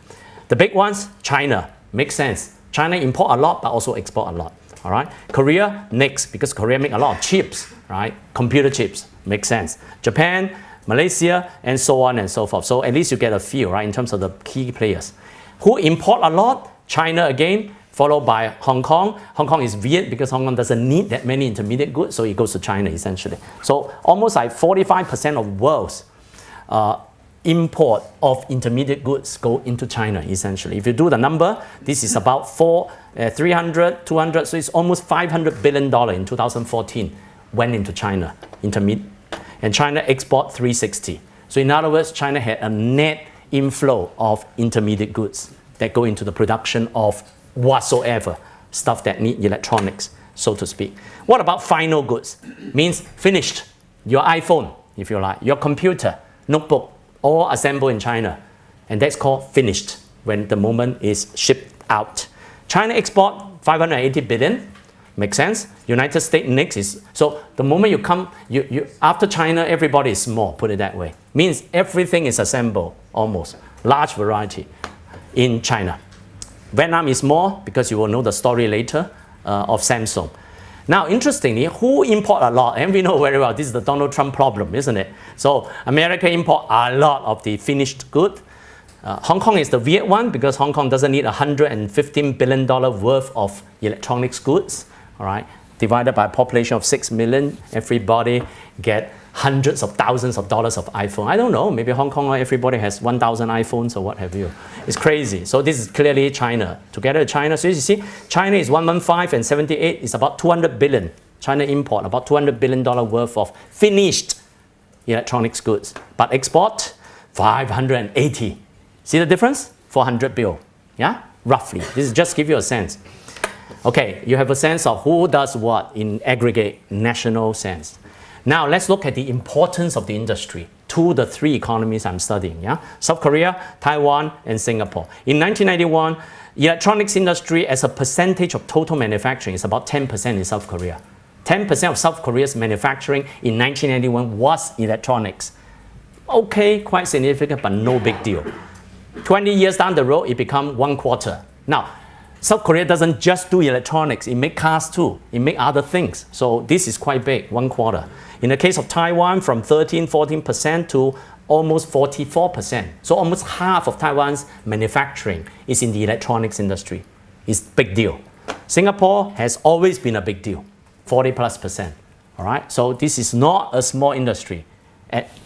The big ones, China, makes sense. China import a lot, but also export a lot, all right? Korea, next, because Korea make a lot of chips, right? Computer chips, makes sense. Japan, Malaysia, and so on and so forth. So at least you get a feel, right, in terms of the key players. Who import a lot? China again, followed by Hong Kong. Hong Kong is weird because Hong Kong doesn't need that many intermediate goods, so it goes to China essentially. So almost like 45% of world's import of intermediate goods go into China essentially. If you do the number, this is about 300, 200, so it's almost $500 billion in 2014 went into China, and China export 360. So in other words, China had a net inflow of intermediate goods that go into the production of whatsoever, stuff that need electronics, so to speak. What about final goods? Means finished. Your iPhone, if you like, your computer, notebook, all assembled in China. And that's called finished when the moment is shipped out. China export 580 billion. Makes sense? United States next is, so the moment you come, after China, everybody is small, put it that way. Means everything is assembled, almost, large variety in China. Vietnam is more, because you will know the story later, of Samsung. Now, interestingly, who import a lot? And we know very well, this is the Donald Trump problem, isn't it? So America import a lot of the finished good. Hong Kong is the weird one, because Hong Kong doesn't need $115 billion worth of electronics goods. All right, divided by a population of 6 million, everybody get hundreds of thousands of dollars of iPhone. I don't know, maybe Hong Kong, everybody has 1,000 iPhones or what have you. It's crazy. So this is clearly China. Together with China, so you see, China is 115 and 78 is about 200 billion. China import about $200 billion worth of finished electronics goods. But export, 580. See the difference? 400 bill, yeah? Roughly. This is just give you a sense. Okay, you have a sense of who does what in aggregate national sense. Now let's look at the importance of the industry to the three economies I'm studying, yeah? South Korea, Taiwan, and Singapore. In 1991, electronics industry as a percentage of total manufacturing is about 10% in South Korea. 10% of South Korea's manufacturing in 1991 was electronics. Okay, quite significant, but no big deal. 20 years down the road, it became 1/4. Now, South Korea doesn't just do electronics, it makes cars too, it makes other things. So this is quite big, 1/4. In the case of Taiwan, from 13-14% to almost 44%. So almost half of Taiwan's manufacturing is in the electronics industry. It's a big deal. Singapore has always been a big deal, 40+%. All right, so this is not a small industry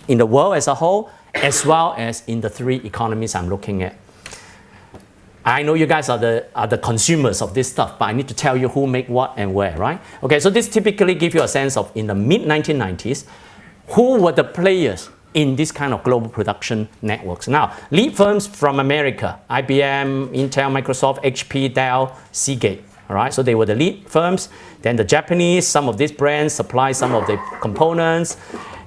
in the world as a whole, as well as in the three economies I'm looking at. I know you guys are the consumers of this stuff, but I need to tell you who make what and where, right? Okay, so this typically gives you a sense of, in the mid-1990s, who were the players in this kind of global production networks. Now, lead firms from America, IBM, Intel, Microsoft, HP, Dell, Seagate, all right? So they were the lead firms. Then the Japanese, some of these brands supply some of the components.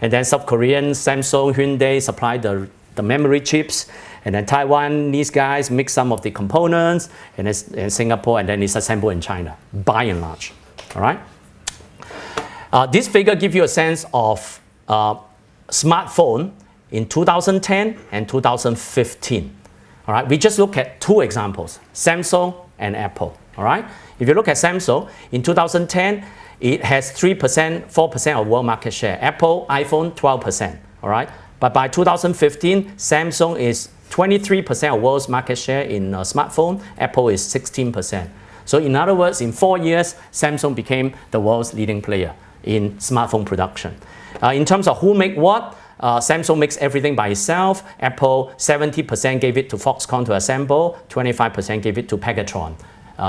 And then South Korean, Samsung, Hyundai supply the memory chips. And then Taiwan, these guys make some of the components, and Singapore, and then it's assembled in China, by and large. All right. This figure gives you a sense of smartphone in 2010 and 2015. All right. We just look at two examples, Samsung and Apple. All right. If you look at Samsung in 2010, it has 3%, 4% of world market share. Apple, iPhone, 12%. All right. But by 2015, Samsung is 23% of world's market share in smartphone. Apple is 16%. So in other words, in 4 years, Samsung became the world's leading player in smartphone production. In terms of who make what, Samsung makes everything by itself. Apple, 70% gave it to Foxconn to assemble, 25% gave it to Pegatron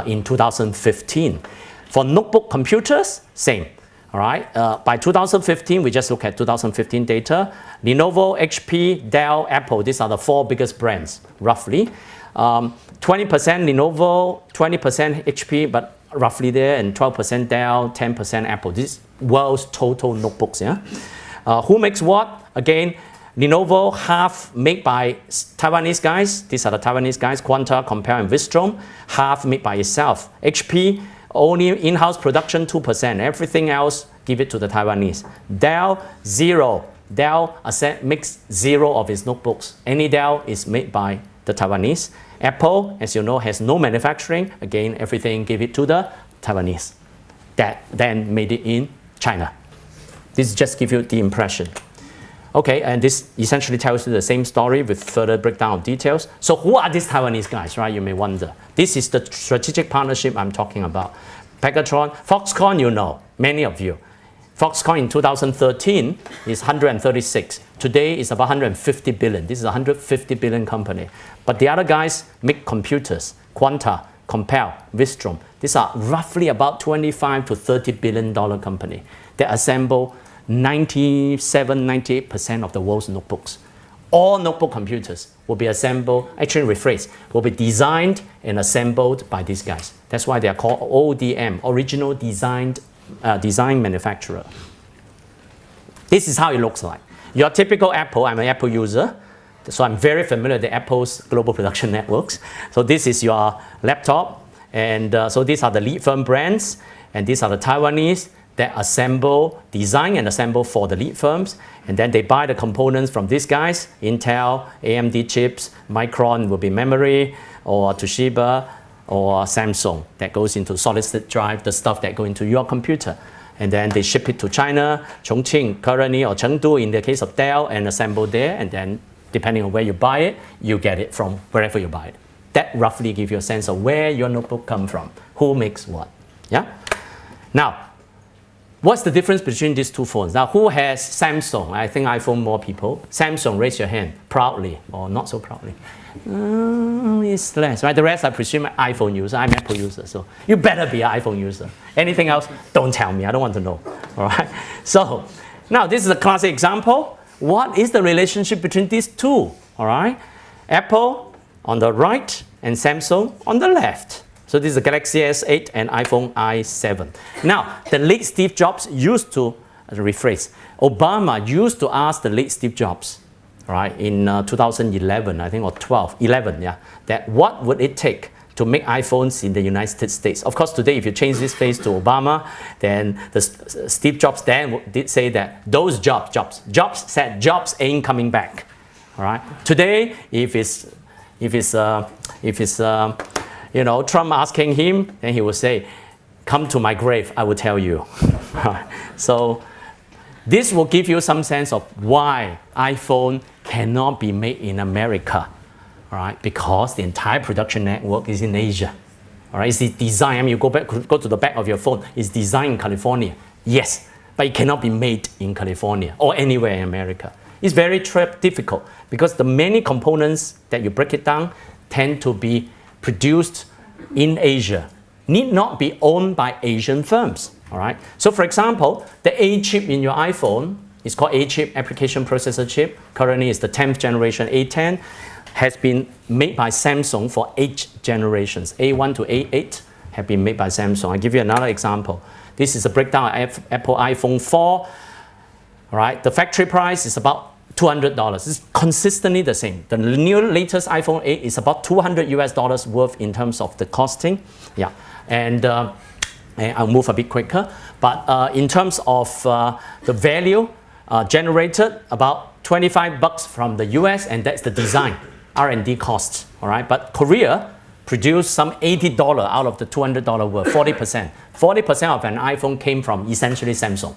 in 2015. For notebook computers, same. All right. By 2015, we just look at 2015 data. Lenovo, HP, Dell, Apple, these are the four biggest brands, roughly. 20% Lenovo, 20% HP, but roughly there, and 12% Dell, 10% Apple. This is world's total notebooks. Yeah. Who makes what? Again, Lenovo, half made by Taiwanese guys. These are the Taiwanese guys, Quanta, Compare, and Vistrom. Half made by itself. HP, only in-house production 2%. Everything else, give it to the Taiwanese. Dell, 0. Dell makes 0 of its notebooks. Any Dell is made by the Taiwanese. Apple, as you know, has no manufacturing. Again, everything give it to the Taiwanese. That then made it in China. This just gives you the impression. Okay, and this essentially tells you the same story with further breakdown of details. So who are these Taiwanese guys, right? You may wonder. This is the strategic partnership I'm talking about. Pegatron, Foxconn, you know, many of you. Foxconn in 2013 is 136. Today is about 150 billion. This is a 150 billion company. But the other guys make computers, Quanta, Compal, Vistrom. These are roughly about 25 to $30 billion company. They assemble 97-98% of the world's notebooks. All notebook computers will be assembled, actually rephrased, will be designed and assembled by these guys. That's why they are called ODM, original design manufacturer. This is how it looks like. Your typical Apple, I'm an Apple user, so I'm very familiar with Apple's global production networks. So this is your laptop, and so these are the lead firm brands, and these are the Taiwanese that assemble, design and assemble for the lead firms, and then they buy the components from these guys, Intel, AMD chips, Micron will be memory, or Toshiba, or Samsung, that goes into solid state drive, the stuff that go into your computer. And then they ship it to China, Chongqing currently, or Chengdu in the case of Dell, and assemble there, and then depending on where you buy it, you get it from wherever you buy it. That roughly gives you a sense of where your notebook comes from, who makes what. Yeah? Now, what's the difference between these two phones? Now, who has Samsung? I think iPhone more people. Samsung, raise your hand, proudly, or not so proudly. It's less, right? The rest, I presume, iPhone user. I'm Apple user, so you better be an iPhone user. Anything else, don't tell me. I don't want to know, all right? So, now this is a classic example. What is the relationship between these two, all right? Apple on the right and Samsung on the left. So this is the Galaxy S8 and iPhone i7. Now, the late Steve Jobs used to rephrase. Obama used to ask the late Steve Jobs, right, in 2011, I think, or 11, yeah, that what would it take to make iPhones in the United States. Of course, today, if you change this face to Obama, then Steve Jobs then did say that those Jobs said Jobs ain't coming back. All right. Today, if it's Trump asking him, then he will say, "Come to my grave, I will tell you." So this will give you some sense of why iPhone cannot be made in America. All right, because the entire production network is in Asia. All right, it's the design. I mean, you go to the back of your phone. It's designed in California, yes, but it cannot be made in California or anywhere in America. It's very difficult because the many components that you break it down tend to be produced in Asia, need not be owned by Asian firms. All right. So, for example, the A chip in your iPhone is called A chip, application processor chip. Currently, it's the 10th generation A10. Has been made by Samsung for 8 generations. A1 to A8 have been made by Samsung. I'll give you another example. This is a breakdown of Apple iPhone 4. All right, the factory price is about $200. It's consistently the same. The new latest iPhone 8 is about $200 worth in terms of the costing. Yeah, and I'll move a bit quicker. But in terms of the value generated, about $25 from the US, and that's the design. R&D costs, all right? But Korea produced some $80 out of the $200 worth, 40%. 40% of an iPhone came from essentially Samsung.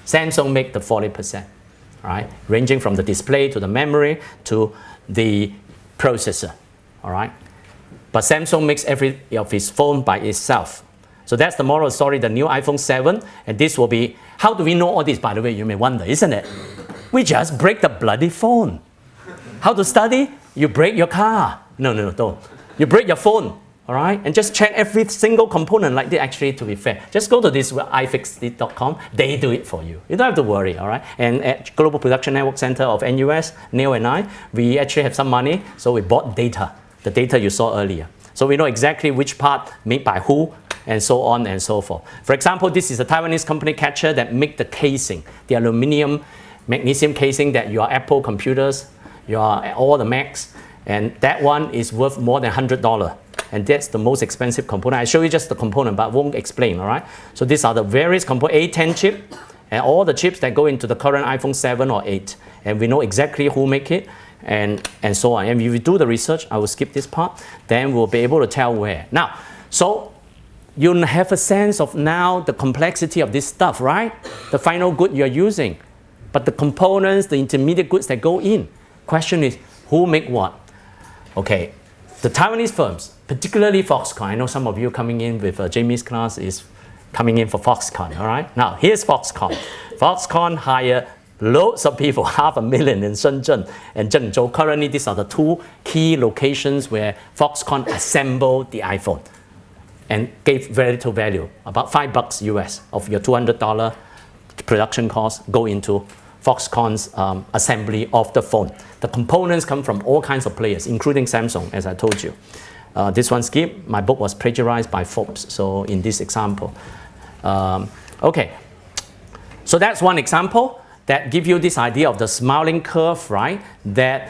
Samsung make the 40%, all right? Ranging from the display to the memory to the processor, all right? But Samsung makes every of its phone by itself. So that's the moral of the story, the new iPhone 7, and this will be, how do we know all this, by the way, you may wonder, isn't it? We just break the bloody phone. How to study? You break your car. No, don't. You break your phone, all right? And just check every single component like this. Actually, to be fair, just go to this ifixit.com. They do it for you. You don't have to worry, all right? And at Global Production Network Center of NUS, Neil and I, we actually have some money, so we bought data, the data you saw earlier. So we know exactly which part made by who, and so on and so forth. For example, this is a Taiwanese company, Catcher, that make the casing, the aluminum magnesium casing that your Apple computers, all the Macs, and that one is worth more than $100. And that's the most expensive component. I show you just the component, but I won't explain, all right? So these are the various components, A10 chip, and all the chips that go into the current iPhone 7 or 8. And we know exactly who make it, and so on. And if we do the research, I will skip this part, then we'll be able to tell where. Now, so you have a sense of now the complexity of this stuff, right? The final good you're using. But the components, the intermediate goods that go in. Question is, who make what? Okay, the Taiwanese firms, particularly Foxconn. I know some of you coming in with Jamie's class is coming in for Foxconn, all right? Now, here's Foxconn. Foxconn hired loads of people, 500,000 in Shenzhen and Zhengzhou. Currently, these are the two key locations where Foxconn assembled the iPhone and gave very little value, about $5 US of your $200 production cost go into Foxconn's assembly of the phone. The components come from all kinds of players, including Samsung, as I told you. This one skip, my book was plagiarized by Forbes, so in this example. Okay, so that's one example that gives you this idea of the smiling curve, right? That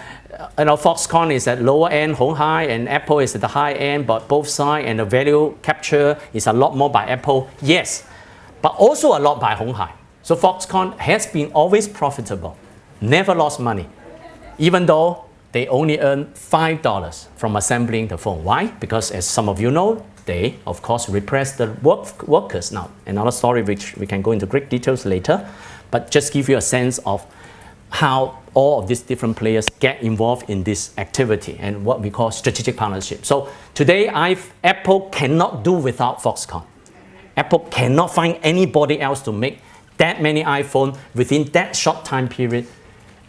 Foxconn is at lower end, Hon Hai, and Apple is at the high end, but both sides, and the value capture is a lot more by Apple, yes, but also a lot by Hon Hai. So Foxconn has been always profitable, never lost money, even though they only earn $5 from assembling the phone. Why? Because as some of you know, they, of course, repress the workers. Now, another story which we can go into great details later, but just give you a sense of how all of these different players get involved in this activity and what we call strategic partnership. So today, Apple cannot do without Foxconn. Apple cannot find anybody else to make that many iPhones within that short time period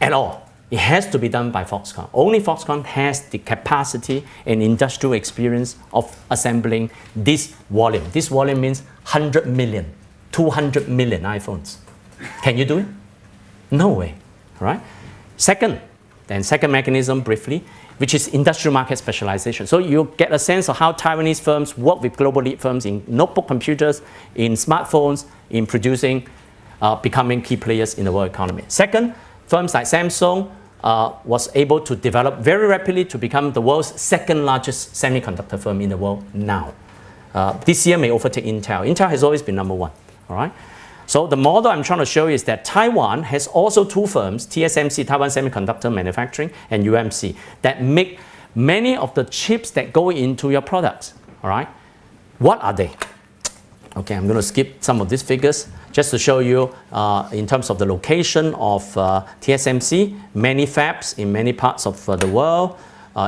at all. It has to be done by Foxconn. Only Foxconn has the capacity and industrial experience of assembling this volume. This volume means 100 million, 200 million iPhones. Can you do it? No way, right? Second mechanism briefly, which is industrial market specialization. So you get a sense of how Taiwanese firms work with global lead firms in notebook computers, in smartphones, in producing becoming key players in the world economy. Second, firms like Samsung was able to develop very rapidly to become the world's second largest semiconductor firm in the world now. This year may overtake Intel. Intel has always been number one. All right. So the model I'm trying to show you is that Taiwan has also two firms, TSMC, Taiwan Semiconductor Manufacturing, and UMC, that make many of the chips that go into your products. All right. What are they? Okay, I'm going to skip some of these figures just to show you in terms of the location of TSMC, many fabs in many parts of the world,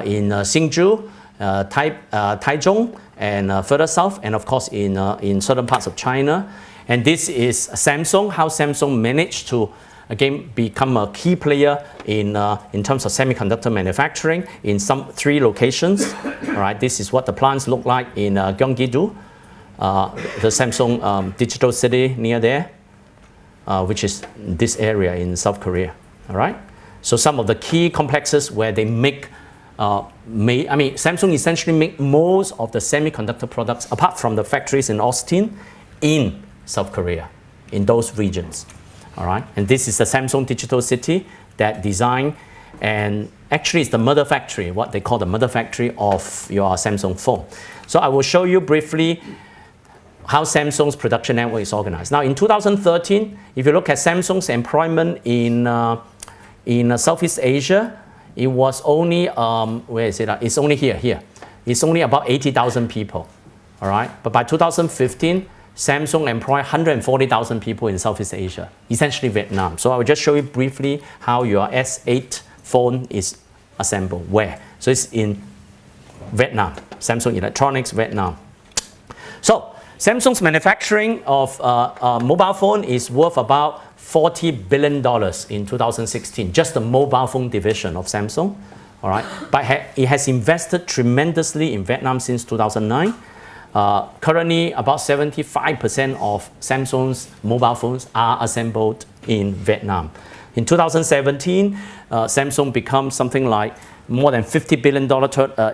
in Hsinchu, Taichung, and further south, and of course in certain parts of China. And this is Samsung, how Samsung managed to again become a key player in terms of semiconductor manufacturing in some 3 locations. All right, this is what the plants look like in Gyeonggi-do. The Samsung digital city near there, which is this area in South Korea. All right. So some of the key complexes where they make, Samsung essentially make most of the semiconductor products, apart from the factories in Austin, in South Korea, in those regions. All right. And this is the Samsung digital city that designed, and actually it's the mother factory, what they call the mother factory of your Samsung phone. So I will show you briefly how Samsung's production network is organized. Now, in 2013, if you look at Samsung's employment in Southeast Asia, it was only, where is it? It's only here. It's only about 80,000 people, all right? But by 2015, Samsung employed 140,000 people in Southeast Asia, essentially Vietnam. So I will just show you briefly how your S8 phone is assembled. Where? So it's in Vietnam, Samsung Electronics, Vietnam. So Samsung's manufacturing of mobile phone is worth about $40 billion in 2016, just the mobile phone division of Samsung. All right, but it has invested tremendously in Vietnam since 2009. Currently, about 75% of Samsung's mobile phones are assembled in Vietnam. In 2017, Samsung becomes something like more than $50 billion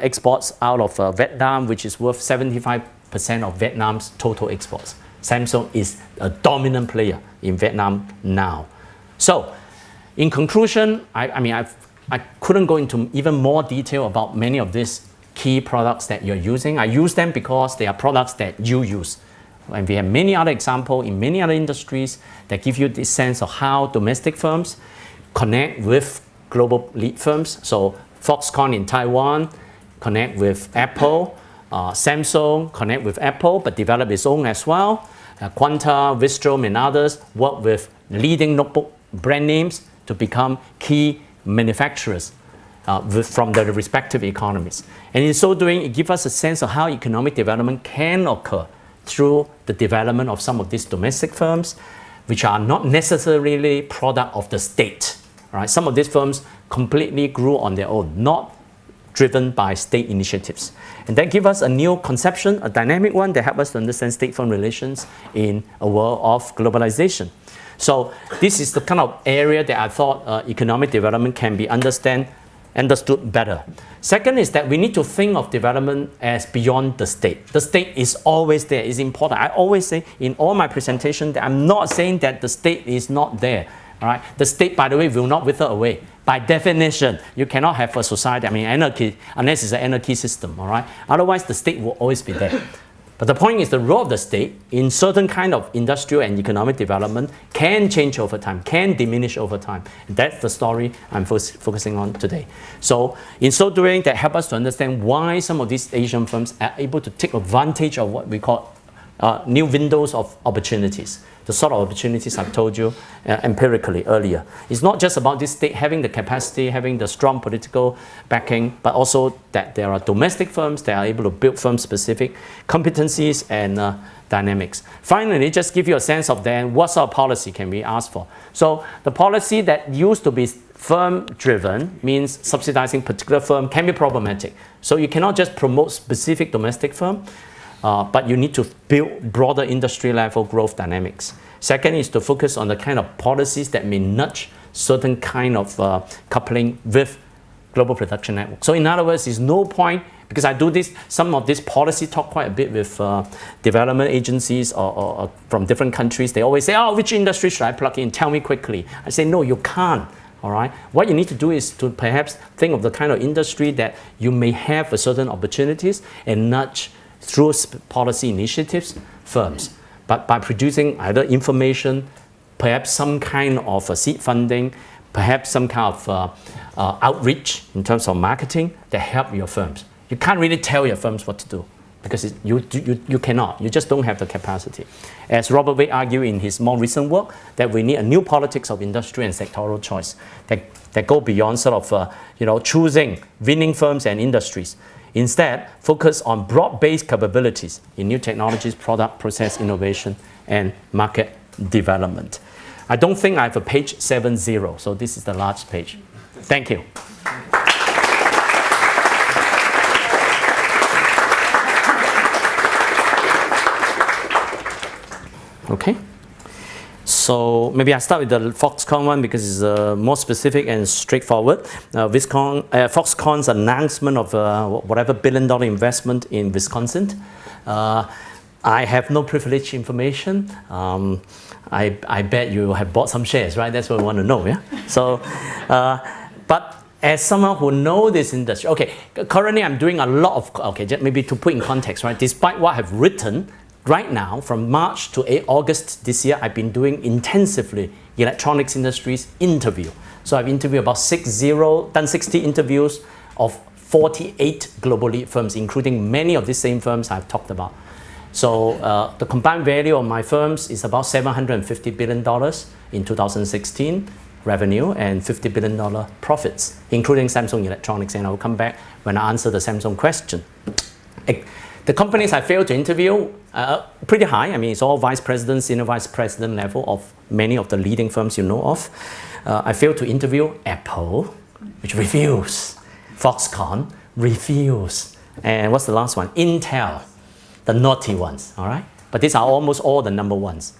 exports out of Vietnam, which is worth 75% of Vietnam's total exports. Samsung is a dominant player in Vietnam now. So, in conclusion, I couldn't go into even more detail about many of these key products that you're using. I use them because they are products that you use. And we have many other examples in many other industries that give you this sense of how domestic firms connect with global lead firms. So Foxconn in Taiwan connect with Apple. Samsung connect with Apple but develop its own as well. Quanta, Vistrom, and others work with leading notebook brand names to become key manufacturers from the respective economies. And in so doing, it gives us a sense of how economic development can occur through the development of some of these domestic firms, which are not necessarily product of the state. Right? Some of these firms completely grew on their own, not driven by state initiatives. And that gives us a new conception, a dynamic one that helps us to understand state-firm relations in a world of globalization. So this is the kind of area that I thought economic development can be understood better. Second is that we need to think of development as beyond the state. The state is always there, it's important. I always say in all my presentations that I'm not saying that the state is not there. All right? The state, by the way, will not wither away. By definition, you cannot have a society, anarchy, unless it's an anarchy system. All right? Otherwise, the state will always be there. But the point is the role of the state in certain kind of industrial and economic development can change over time, can diminish over time. That's the story I'm focusing on today. So in so doing, that helps us to understand why some of these Asian firms are able to take advantage of what we call new windows of opportunities. The sort of opportunities I've told you empirically earlier. It's not just about this state having the capacity, having the strong political backing, but also that there are domestic firms that are able to build firm-specific competencies and dynamics. Finally, just give you a sense of then what sort of policy can we ask for. So the policy that used to be firm-driven means subsidizing particular firm can be problematic. So you cannot just promote specific domestic firm, but you need to build broader industry-level growth dynamics. Second is to focus on the kind of policies that may nudge certain kind of coupling with global production network. So in other words, there's no point Because I do some of this policy talk quite a bit with development agencies or from different countries. They always say, oh, which industry should I plug in? Tell me quickly. I say, no, you can't. All right. What you need to do is to perhaps think of the kind of industry that you may have a certain opportunities and nudge through policy initiatives firms. But by producing either information, perhaps some kind of seed funding, perhaps some kind of outreach in terms of marketing that help your firms. You can't really tell your firms what to do because you cannot. You just don't have the capacity. As Robert Wade argued in his more recent work, that we need a new politics of industry and sectoral choice that go beyond sort of choosing winning firms and industries. Instead, focus on broad-based capabilities in new technologies, product, process innovation, and market development. I don't think I have a page 70, so this is the last page. Thank you. Okay, so maybe I start with the Foxconn one because it's more specific and straightforward. Foxconn's announcement of whatever billion-dollar investment in Wisconsin. I have no privileged information. I bet you have bought some shares, right? That's what we want to know, yeah? So, but as someone who knows this industry, okay, currently I'm doing a lot of, okay, just maybe to put in context, right? Despite what I've written, right now, from March to August this year, I've been doing intensively electronics industries interview. So I've interviewed about done 60 interviews of 48 globally firms, including many of the same firms I've talked about. So the combined value of my firms is about $750 billion in 2016 revenue and $50 billion profits, including Samsung Electronics. And I'll come back when I answer the Samsung question. The companies I failed to interview pretty high. I mean, it's all vice president, senior vice president level of many of the leading firms you know of. I failed to interview Apple, which refused. Foxconn, refused. And what's the last one? Intel, the naughty ones, all right? But these are almost all the number ones.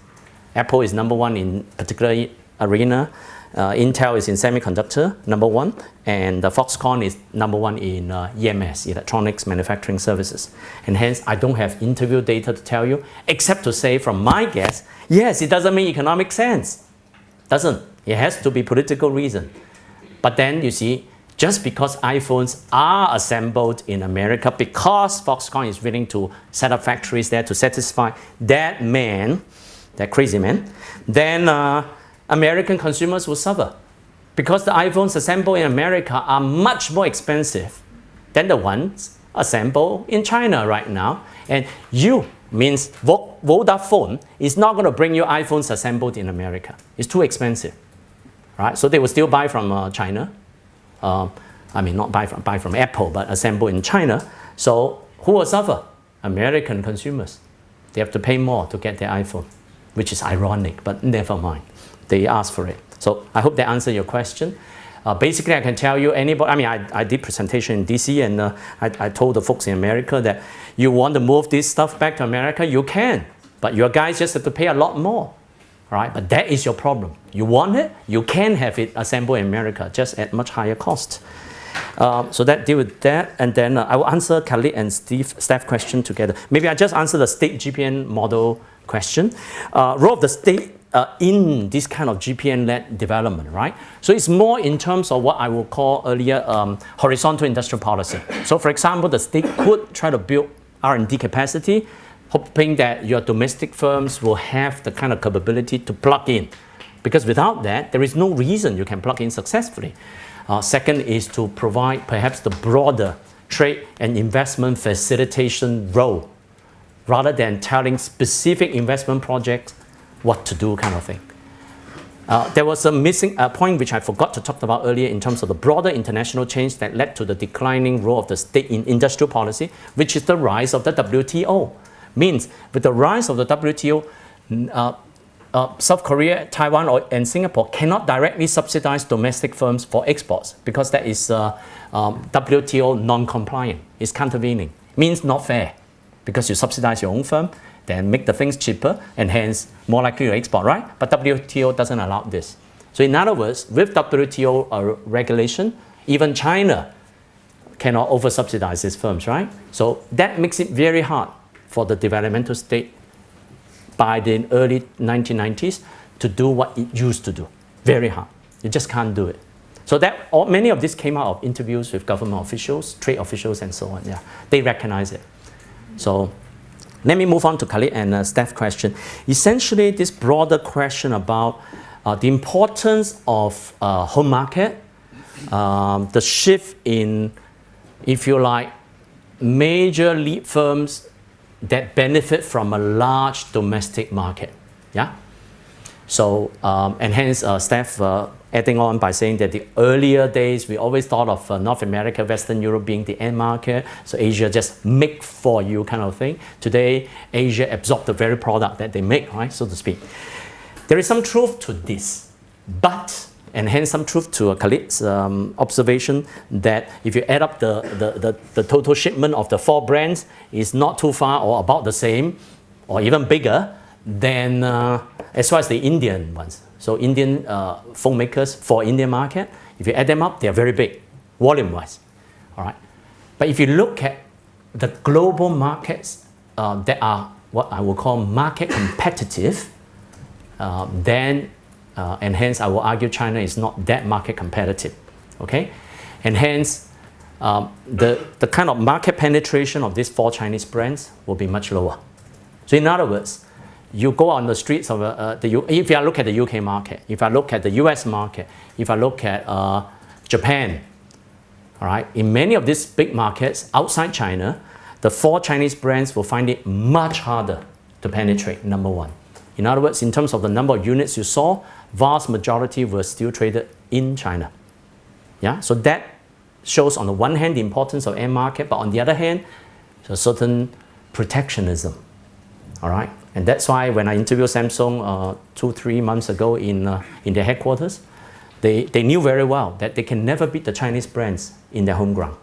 Apple is number one in particular arena. Intel is in semiconductor, number one, and Foxconn is number one in EMS, electronics manufacturing services. And hence, I don't have interview data to tell you, except to say from my guess, yes, it doesn't make economic sense. Doesn't. It has to be political reason. But then you see, just because iPhones are assembled in America, because Foxconn is willing to set up factories there to satisfy that man, that crazy man, then American consumers will suffer because the iPhones assembled in America are much more expensive than the ones assembled in China right now. And you means Vodafone is not going to bring you iPhones assembled in America. It's too expensive, right? So they will still buy from China. I mean, not buy from Apple, but assembled in China. So who will suffer? American consumers. They have to pay more to get their iPhone, which is ironic, but never mind. They ask for it. So I hope that answered your question. Basically, I can tell you anybody, I mean, I did presentation in DC and I told the folks in America that you want to move this stuff back to America, you can, but your guys just have to pay a lot more, all right? But that is your problem. You want it, you can have it assembled in America, just at much higher cost. So that deal with that, and then I will answer Khalid and Steph's question together. Maybe I just answer the state GPN model question. Role of the state in this kind of GPN-led development, right? So it's more in terms of what I will call earlier horizontal industrial policy. So for example, the state could try to build R&D capacity, hoping that your domestic firms will have the kind of capability to plug in. Because without that, there is no reason you can plug in successfully. Second is to provide perhaps the broader trade and investment facilitation role, rather than telling specific investment projects what to do kind of thing. There was a missing point which I forgot to talk about earlier in terms of the broader international change that led to the declining role of the state in industrial policy, which is the rise of the WTO. Means with the rise of the WTO, South Korea, Taiwan, and Singapore cannot directly subsidize domestic firms for exports because that is WTO non-compliant. It's countervailing. Means not fair because you subsidize your own firm, then make the things cheaper and hence more likely to export, right? But WTO doesn't allow this. So in other words, with WTO regulation, even China cannot over-subsidize these firms, right? So that makes it very hard for the developmental state by the early 1990s to do what it used to do. Very hard. You just can't do it. So many of this came out of interviews with government officials, trade officials, and so on. Yeah, they recognize it. So let me move on to Khalid and Steph's question. Essentially, this broader question about the importance of home market, the shift in, if you like, major lead firms that benefit from a large domestic market. Yeah. So and hence Steph adding on by saying that the earlier days we always thought of North America, Western Europe being the end market, so Asia just make for you kind of thing. Today Asia absorbs the very product that they make, right, so to speak. There is some truth to this, but and hence some truth to Khalid's observation that if you add up the total shipment of the 4 brands is not too far or about the same or even bigger than as far as the Indian ones. So Indian phone makers for Indian market, if you add them up, they are very big, volume-wise. All right. But if you look at the global markets that are what I would call market competitive, then and hence I will argue China is not that market competitive. Okay, and hence the kind of market penetration of these 4 Chinese brands will be much lower. So in other words, you go on the streets of if I look at the UK market, if I look at the US market, if I look at Japan, all right, in many of these big markets outside China, the 4 Chinese brands will find it much harder to penetrate, number one. In other words, in terms of the number of units you saw, vast majority were still traded in China. Yeah, so that shows on the one hand the importance of end market, but on the other hand, a certain protectionism. All right, and that's why when I interviewed Samsung 2-3 months ago in their headquarters, they knew very well that they can never beat the Chinese brands in their home ground.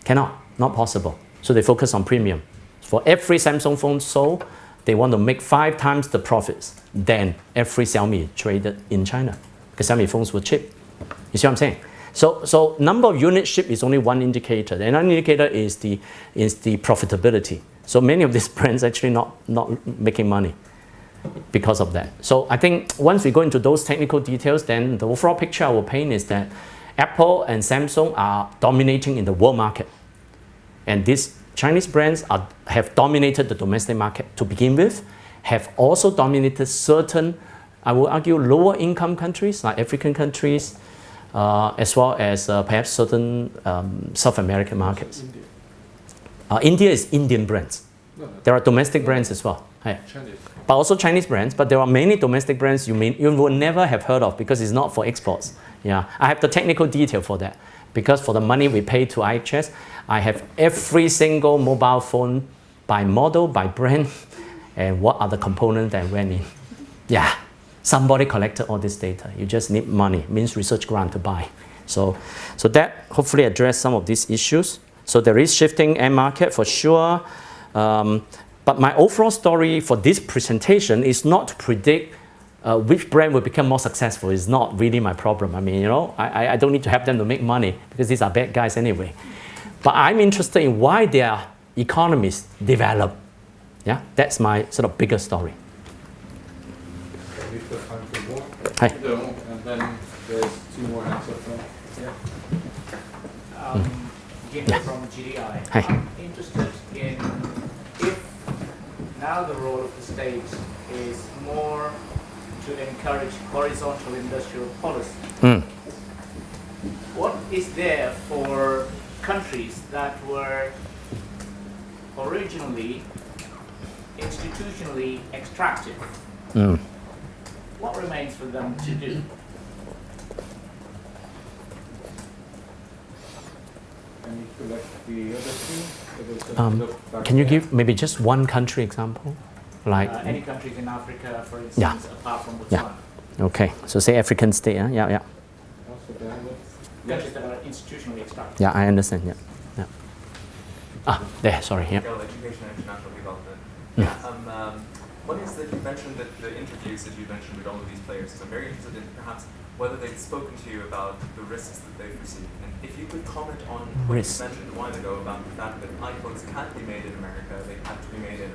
Cannot, not possible. So they focus on premium. For every Samsung phone sold, they want to make 5 times the profits than every Xiaomi traded in China, because Xiaomi phones were cheap. You see what I'm saying? So number of units shipped is only one indicator. Another indicator is the profitability. So many of these brands actually not making money because of that. So I think once we go into those technical details, then the overall picture I will paint is that Apple and Samsung are dominating in the world market. And these Chinese brands have dominated the domestic market to begin with, have also dominated certain, I would argue, lower income countries like African countries, as well as perhaps certain South American markets. India is Indian brands. There are domestic brands as well. Hey. But also Chinese brands, but there are many domestic brands you will never have heard of because it's not for exports. Yeah, I have the technical detail for that. Because for the money we pay to IHS, I have every single mobile phone by model, by brand, and what are the components that went in. Yeah, somebody collected all this data. You just need money, means research grant to buy. So that hopefully addressed some of these issues. So there is shifting end market for sure. But my overall story for this presentation is not to predict which brand will become more successful. It's not really my problem. I mean, you know, I don't need to help them to make money because these are bad guys anyway. But I'm interested in why their economies develop. Yeah, that's my sort of bigger story. Hi. And then there's 2 more hands up front. Yeah. Yeung from GDI. Hi. I'm interested in if now the role of the state is more to encourage horizontal industrial policy. What is there for countries that were originally institutionally extractive? What remains for them to do? And you select the other 2. Can you give maybe just one country example? Like Any countries in Africa, for instance, apart from Botswana? Okay, so say African state, yeah. Countries that are institutionally extractive. Yeah, I understand, yeah. There, sorry, yeah. Education and international development. One is that you mentioned that the interviews that you mentioned with all of these players, so I'm very interested in perhaps whether they've spoken to you about the risks that they've received. And if you could comment on what you mentioned a while ago about the fact that iPhones can't be made in America, they have to be made in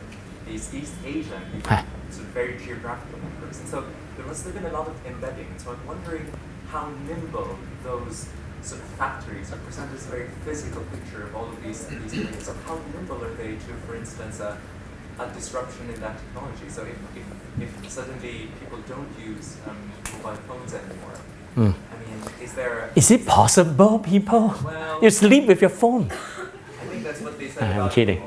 these East Asian, sort of very geographical networks. And so there must have been a lot of embedding. And so I'm wondering how nimble those sort of factories are presented as a very physical picture of all of these things. So how nimble are they to, for instance, a disruption in that technology? So if suddenly people don't use mobile phones anymore, I mean, Is it possible, people? Well, you sleep with your phone. I think that's what they said I'm about kidding.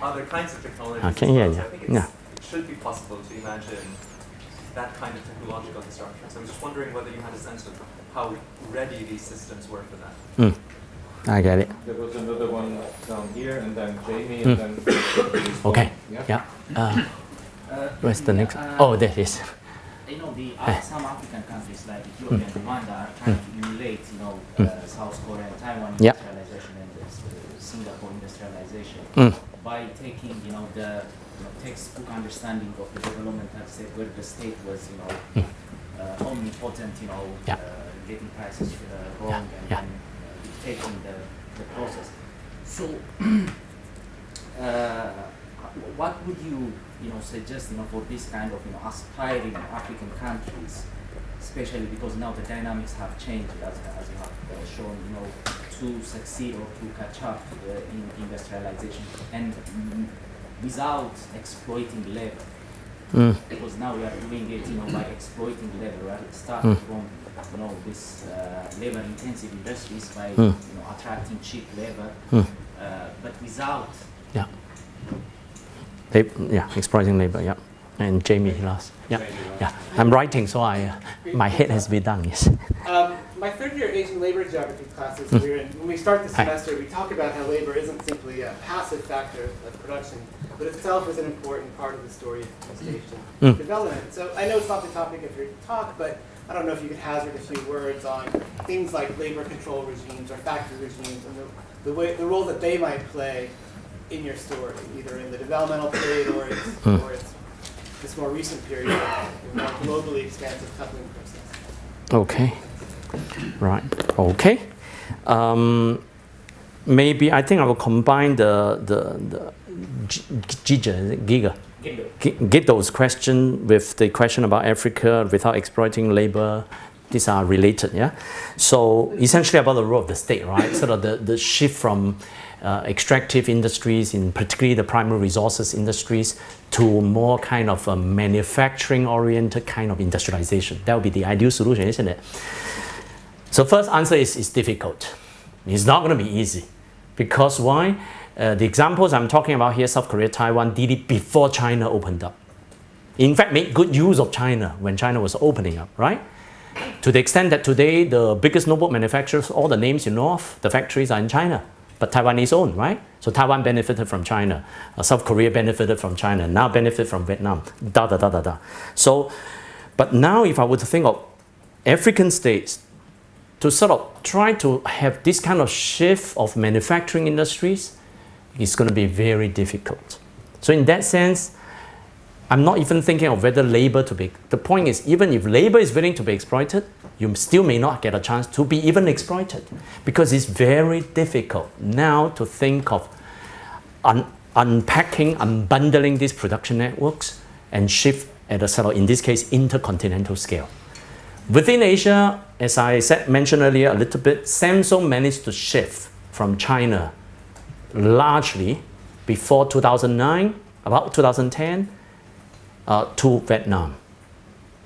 Other kinds of technologies. Okay, as well. yeah, So yeah. I think it should be possible to imagine that kind of technological disruption. So I'm just wondering whether you had a sense of how ready these systems were for that. I get it. There was another one down here, and then Jamie, and then. Okay. Yeah. Where's the next? Oh, there it is. You know, some African countries like Ethiopia and Rwanda are trying to emulate, South Korea and Taiwan Yeah. industrialization and Singapore industrialization Mm. by taking, the textbook understanding of the development as where the state was, omnipotent, Yeah. getting prices wrong Yeah. and dictating the process. So, what would you suggest for this kind of aspiring African countries, especially because now the dynamics have changed as you have shown, to succeed or to catch up in industrialization and without exploiting labor, because now we are doing it by exploiting labor. We are starting from this labor intensive industries by attracting cheap labor, but without Exploiting labor, yeah. And Jamie last. Yeah. I'm writing, so my head has been done, yes. My third year Asian labor geography classes, when we start the semester, we talk about how labor isn't simply a passive factor of production, but itself is an important part of the story of East Asian development. So I know it's not the topic of your talk, but I don't know if you could hazard a few words on things like labor control regimes or factory regimes and the role that they might play in your story, either in the developmental period or its this more recent period of more globally expansive coupling process. Okay. Right. Okay. Maybe I think I will combine the Gido's question with the question about Africa without exploiting labor. These are related, yeah. So essentially about the role of the state, right? Sort of the shift from extractive industries, in particularly the primary resources industries, to more kind of a manufacturing-oriented kind of industrialization. That would be the ideal solution, isn't it? So first answer is difficult. It's not going to be easy. Because why? The examples I'm talking about here, South Korea, Taiwan, did it before China opened up. In fact, made good use of China when China was opening up, right? To the extent that today, the biggest notebook manufacturers, all the names you know of, the factories are in China. But Taiwanese owned, right? So Taiwan benefited from China. South Korea benefited from China. Now benefit from Vietnam. So, but now if I were to think of African states to sort of try to have this kind of shift of manufacturing industries, it's going to be very difficult. So in that sense, I'm not even thinking of whether labor to be, the point is even if labor is willing to be exploited, you still may not get a chance to be even exploited because it's very difficult now to think of unpacking, unbundling these production networks and shift at a sort of, in this case, intercontinental scale. Within Asia, as I mentioned earlier a little bit, Samsung managed to shift from China largely before 2009, about 2010, to Vietnam.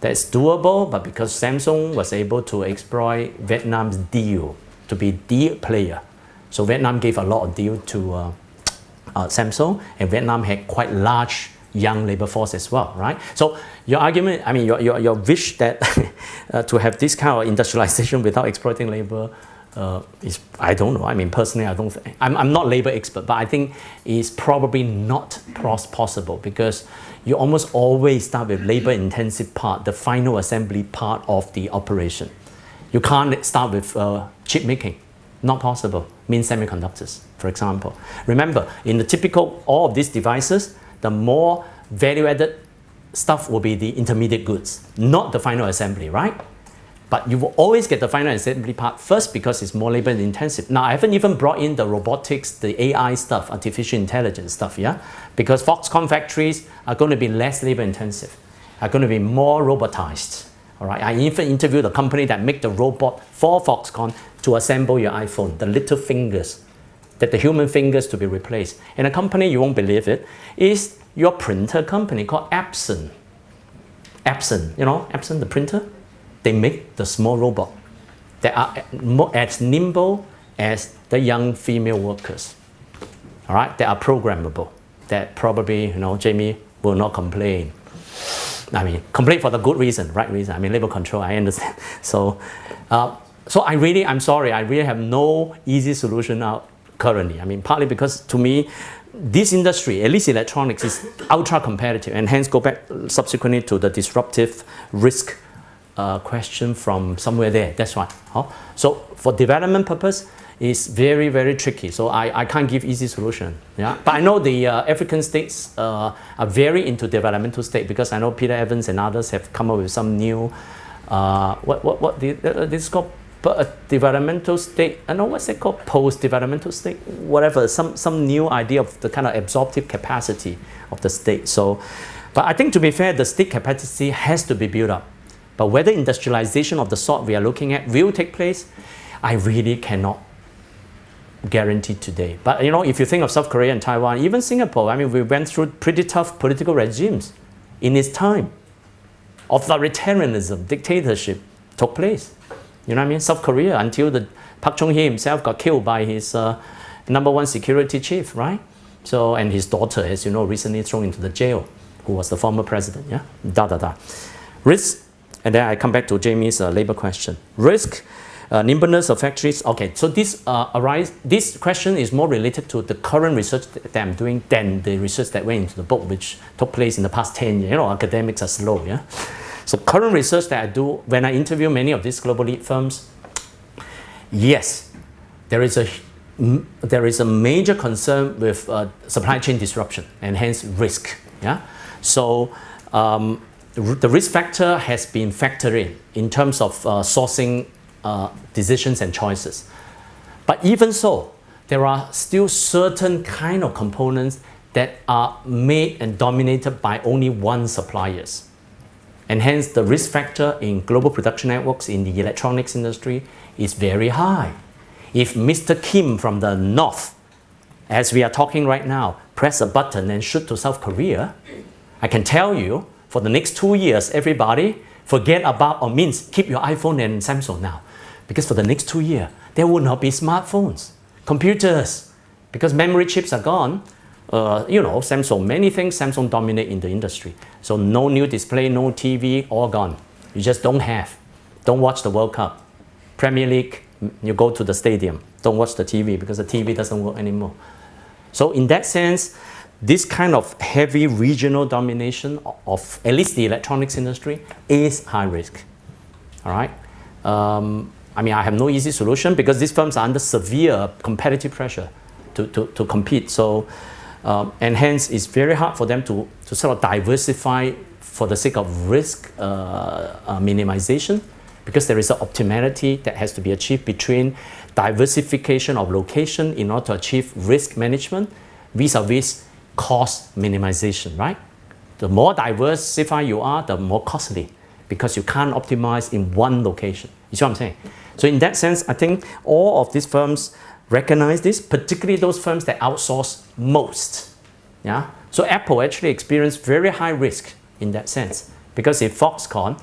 That's doable, but because Samsung was able to exploit Vietnam's deal to be the player. So Vietnam gave a lot of deal to Samsung, and Vietnam had quite large young labor force as well, right? So your argument, I mean, your wish that to have this kind of industrialization without exploiting labor is, I don't know. I mean, personally, I'm not labor expert, but I think it's probably not possible because you almost always start with labor-intensive part, the final assembly part of the operation. You can't start with chip making. Not possible. Means semiconductors, for example. Remember, in the typical, all of these devices, the more value-added stuff will be the intermediate goods, not the final assembly, right? But you will always get the final assembly part first because it's more labor intensive. Now, I haven't even brought in the robotics, the AI stuff, artificial intelligence stuff, yeah? Because Foxconn factories are going to be less labor intensive, are going to be more robotized, all right? I even interviewed a company that make the robot for Foxconn to assemble your iPhone, the little fingers, that the human fingers to be replaced. And a company, you won't believe it, is your printer company called Epson. Epson, you know, Epson, the printer? They make the small robot that are as nimble as the young female workers, all right? They are programmable, that probably, you know, Jamie will not complain. I mean, complain for the good reason, right reason. I mean, labor control, I understand. So I'm sorry, I really have no easy solution out currently. I mean, partly because to me, this industry, at least electronics, is ultra competitive, and hence go back subsequently to the disruptive risk question from somewhere there. That's why. So for development purpose, it's very, very tricky. So I can't give easy solution. Yeah, but I know the African states are very into developmental state, because I know Peter Evans and others have come up with some new this is called developmental state. I know what's it called, post-developmental state, whatever. Some new idea of the kind of absorptive capacity of the state. So, but I think to be fair, the state capacity has to be built up. But whether industrialization of the sort we are looking at will take place, I really cannot guarantee today. But you know, if you think of South Korea and Taiwan, even Singapore, I mean, we went through pretty tough political regimes in its time. Authoritarianism, dictatorship took place. You know what I mean? South Korea, until the Park Chung-hee himself got killed by his #1 security chief, right? So, and his daughter, as you know, recently thrown into the jail, who was the former president, yeah? Risk. And then I come back to Jamie's labor question. Risk, nimbleness of factories. Okay, so this question is more related to the current research that I'm doing than the research that went into the book, which took place in the past 10 years. You know, academics are slow, yeah? So current research that I do, when I interview many of these global lead firms, yes, there is a major concern with supply chain disruption and hence risk, yeah? So, the risk factor has been factored in terms of sourcing decisions and choices. But even so, there are still certain kind of components that are made and dominated by only one suppliers. And hence the risk factor in global production networks in the electronics industry is very high. If Mr. Kim from the north, as we are talking right now, press a button and shoot to South Korea, I can tell you, for the next 2 years, everybody forget about, or means keep your iPhone and Samsung now. Because for the next 2 years, there will not be smartphones, computers, because memory chips are gone. You know, Samsung, many things Samsung dominate in the industry. So no new display, no TV, all gone. You just don't have. Don't watch the World Cup. Premier League, you go to the stadium. Don't watch the TV because the TV doesn't work anymore. So in that sense, this kind of heavy regional domination of at least the electronics industry is high risk. All right. I mean, I have no easy solution because these firms are under severe competitive pressure to compete. So, and hence it's very hard for them to sort of diversify for the sake of risk minimization, because there is an optimality that has to be achieved between diversification of location in order to achieve risk management vis-a-vis cost minimization, right? The more diversified you are, the more costly, because you can't optimize in one location. You see what I'm saying? So in that sense, I think all of these firms recognize this, particularly those firms that outsource most. Yeah. So Apple actually experienced very high risk in that sense, because if Foxconn,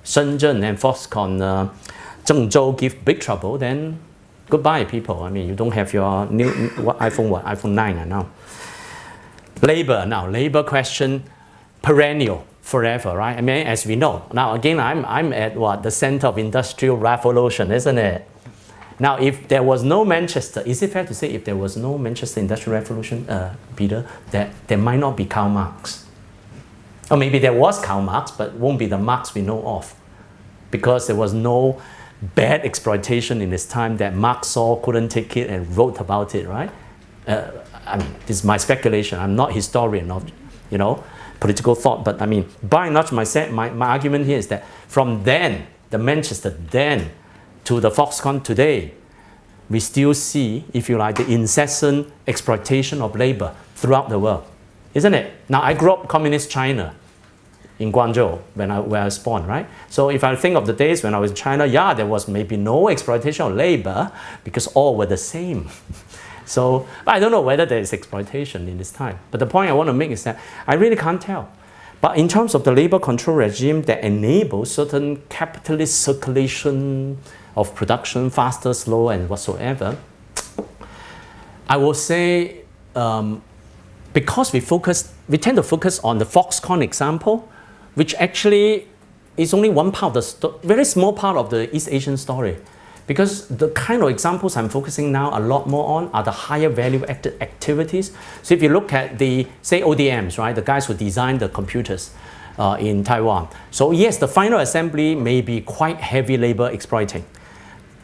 Shenzhen and Foxconn Zhengzhou give big trouble, then goodbye, people. I mean, you don't have your new iPhone 9 now. Labor question, perennial, forever, right? I mean, as we know. Now, again, I'm at what? The center of industrial revolution, isn't it? Now, if there was no Manchester, is it fair to say if there was no Manchester Industrial Revolution, Peter, that there might not be Karl Marx? Or maybe there was Karl Marx, but won't be the Marx we know of, because there was no bad exploitation in his time that Marx saw, couldn't take it, and wrote about it, right? I mean, this is my speculation. I'm not historian of, you know. political thought. But I mean, by and large, my argument here is that from then, the Manchester then, to the Foxconn today, we still see, if you like, the incessant exploitation of labor throughout the world, isn't it? Now, I grew up communist China in Guangzhou when I was born, right? So if I think of the days when I was in China, yeah, there was maybe no exploitation of labor because all were the same. So I don't know whether there is exploitation in this time. But the point I want to make is that I really can't tell. But in terms of the labor control regime that enables certain capitalist circulation of production, faster, slower, and whatsoever, I will say because we tend to focus on the Foxconn example, which actually is only one part of the very small part of the East Asian story. Because the kind of examples I'm focusing now a lot more on are the higher value activities. So if you look at the, say, ODMs, right, the guys who design the computers in Taiwan. So yes, the final assembly may be quite heavy labor exploiting,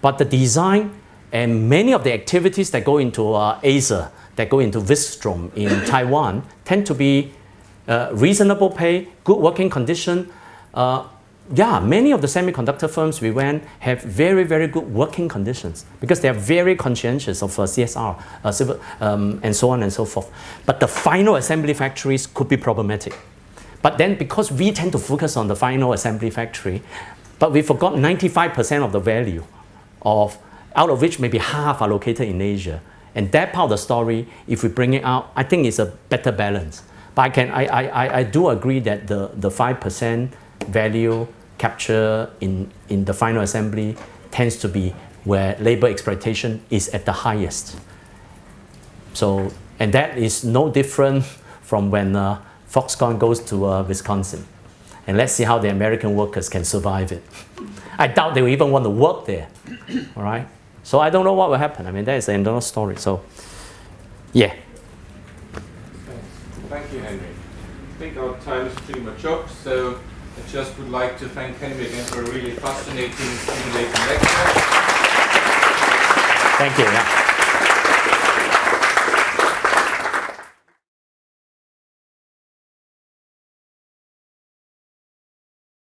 but the design and many of the activities that go into Acer, that go into Vistrom in Taiwan, tend to be reasonable pay, good working condition. Yeah, many of the semiconductor firms we went have very, very good working conditions because they are very conscientious of CSR, and so on and so forth. But the final assembly factories could be problematic. But then because we tend to focus on the final assembly factory, but we forgot 95% of the value out of which maybe half are located in Asia. And that part of the story, if we bring it out, I think it's a better balance. But I do agree that the 5% value capture in the final assembly tends to be where labor exploitation is at the highest. So, and that is no different from when Foxconn goes to Wisconsin. And let's see how the American workers can survive it. I doubt they will even want to work there, all right? So I don't know what will happen. I mean, that is an internal story. So, yeah. Thank you, Henry. I think our time is pretty much up, so I just would like to thank Henry again for a really fascinating, stimulating lecture. Thank you. Yeah.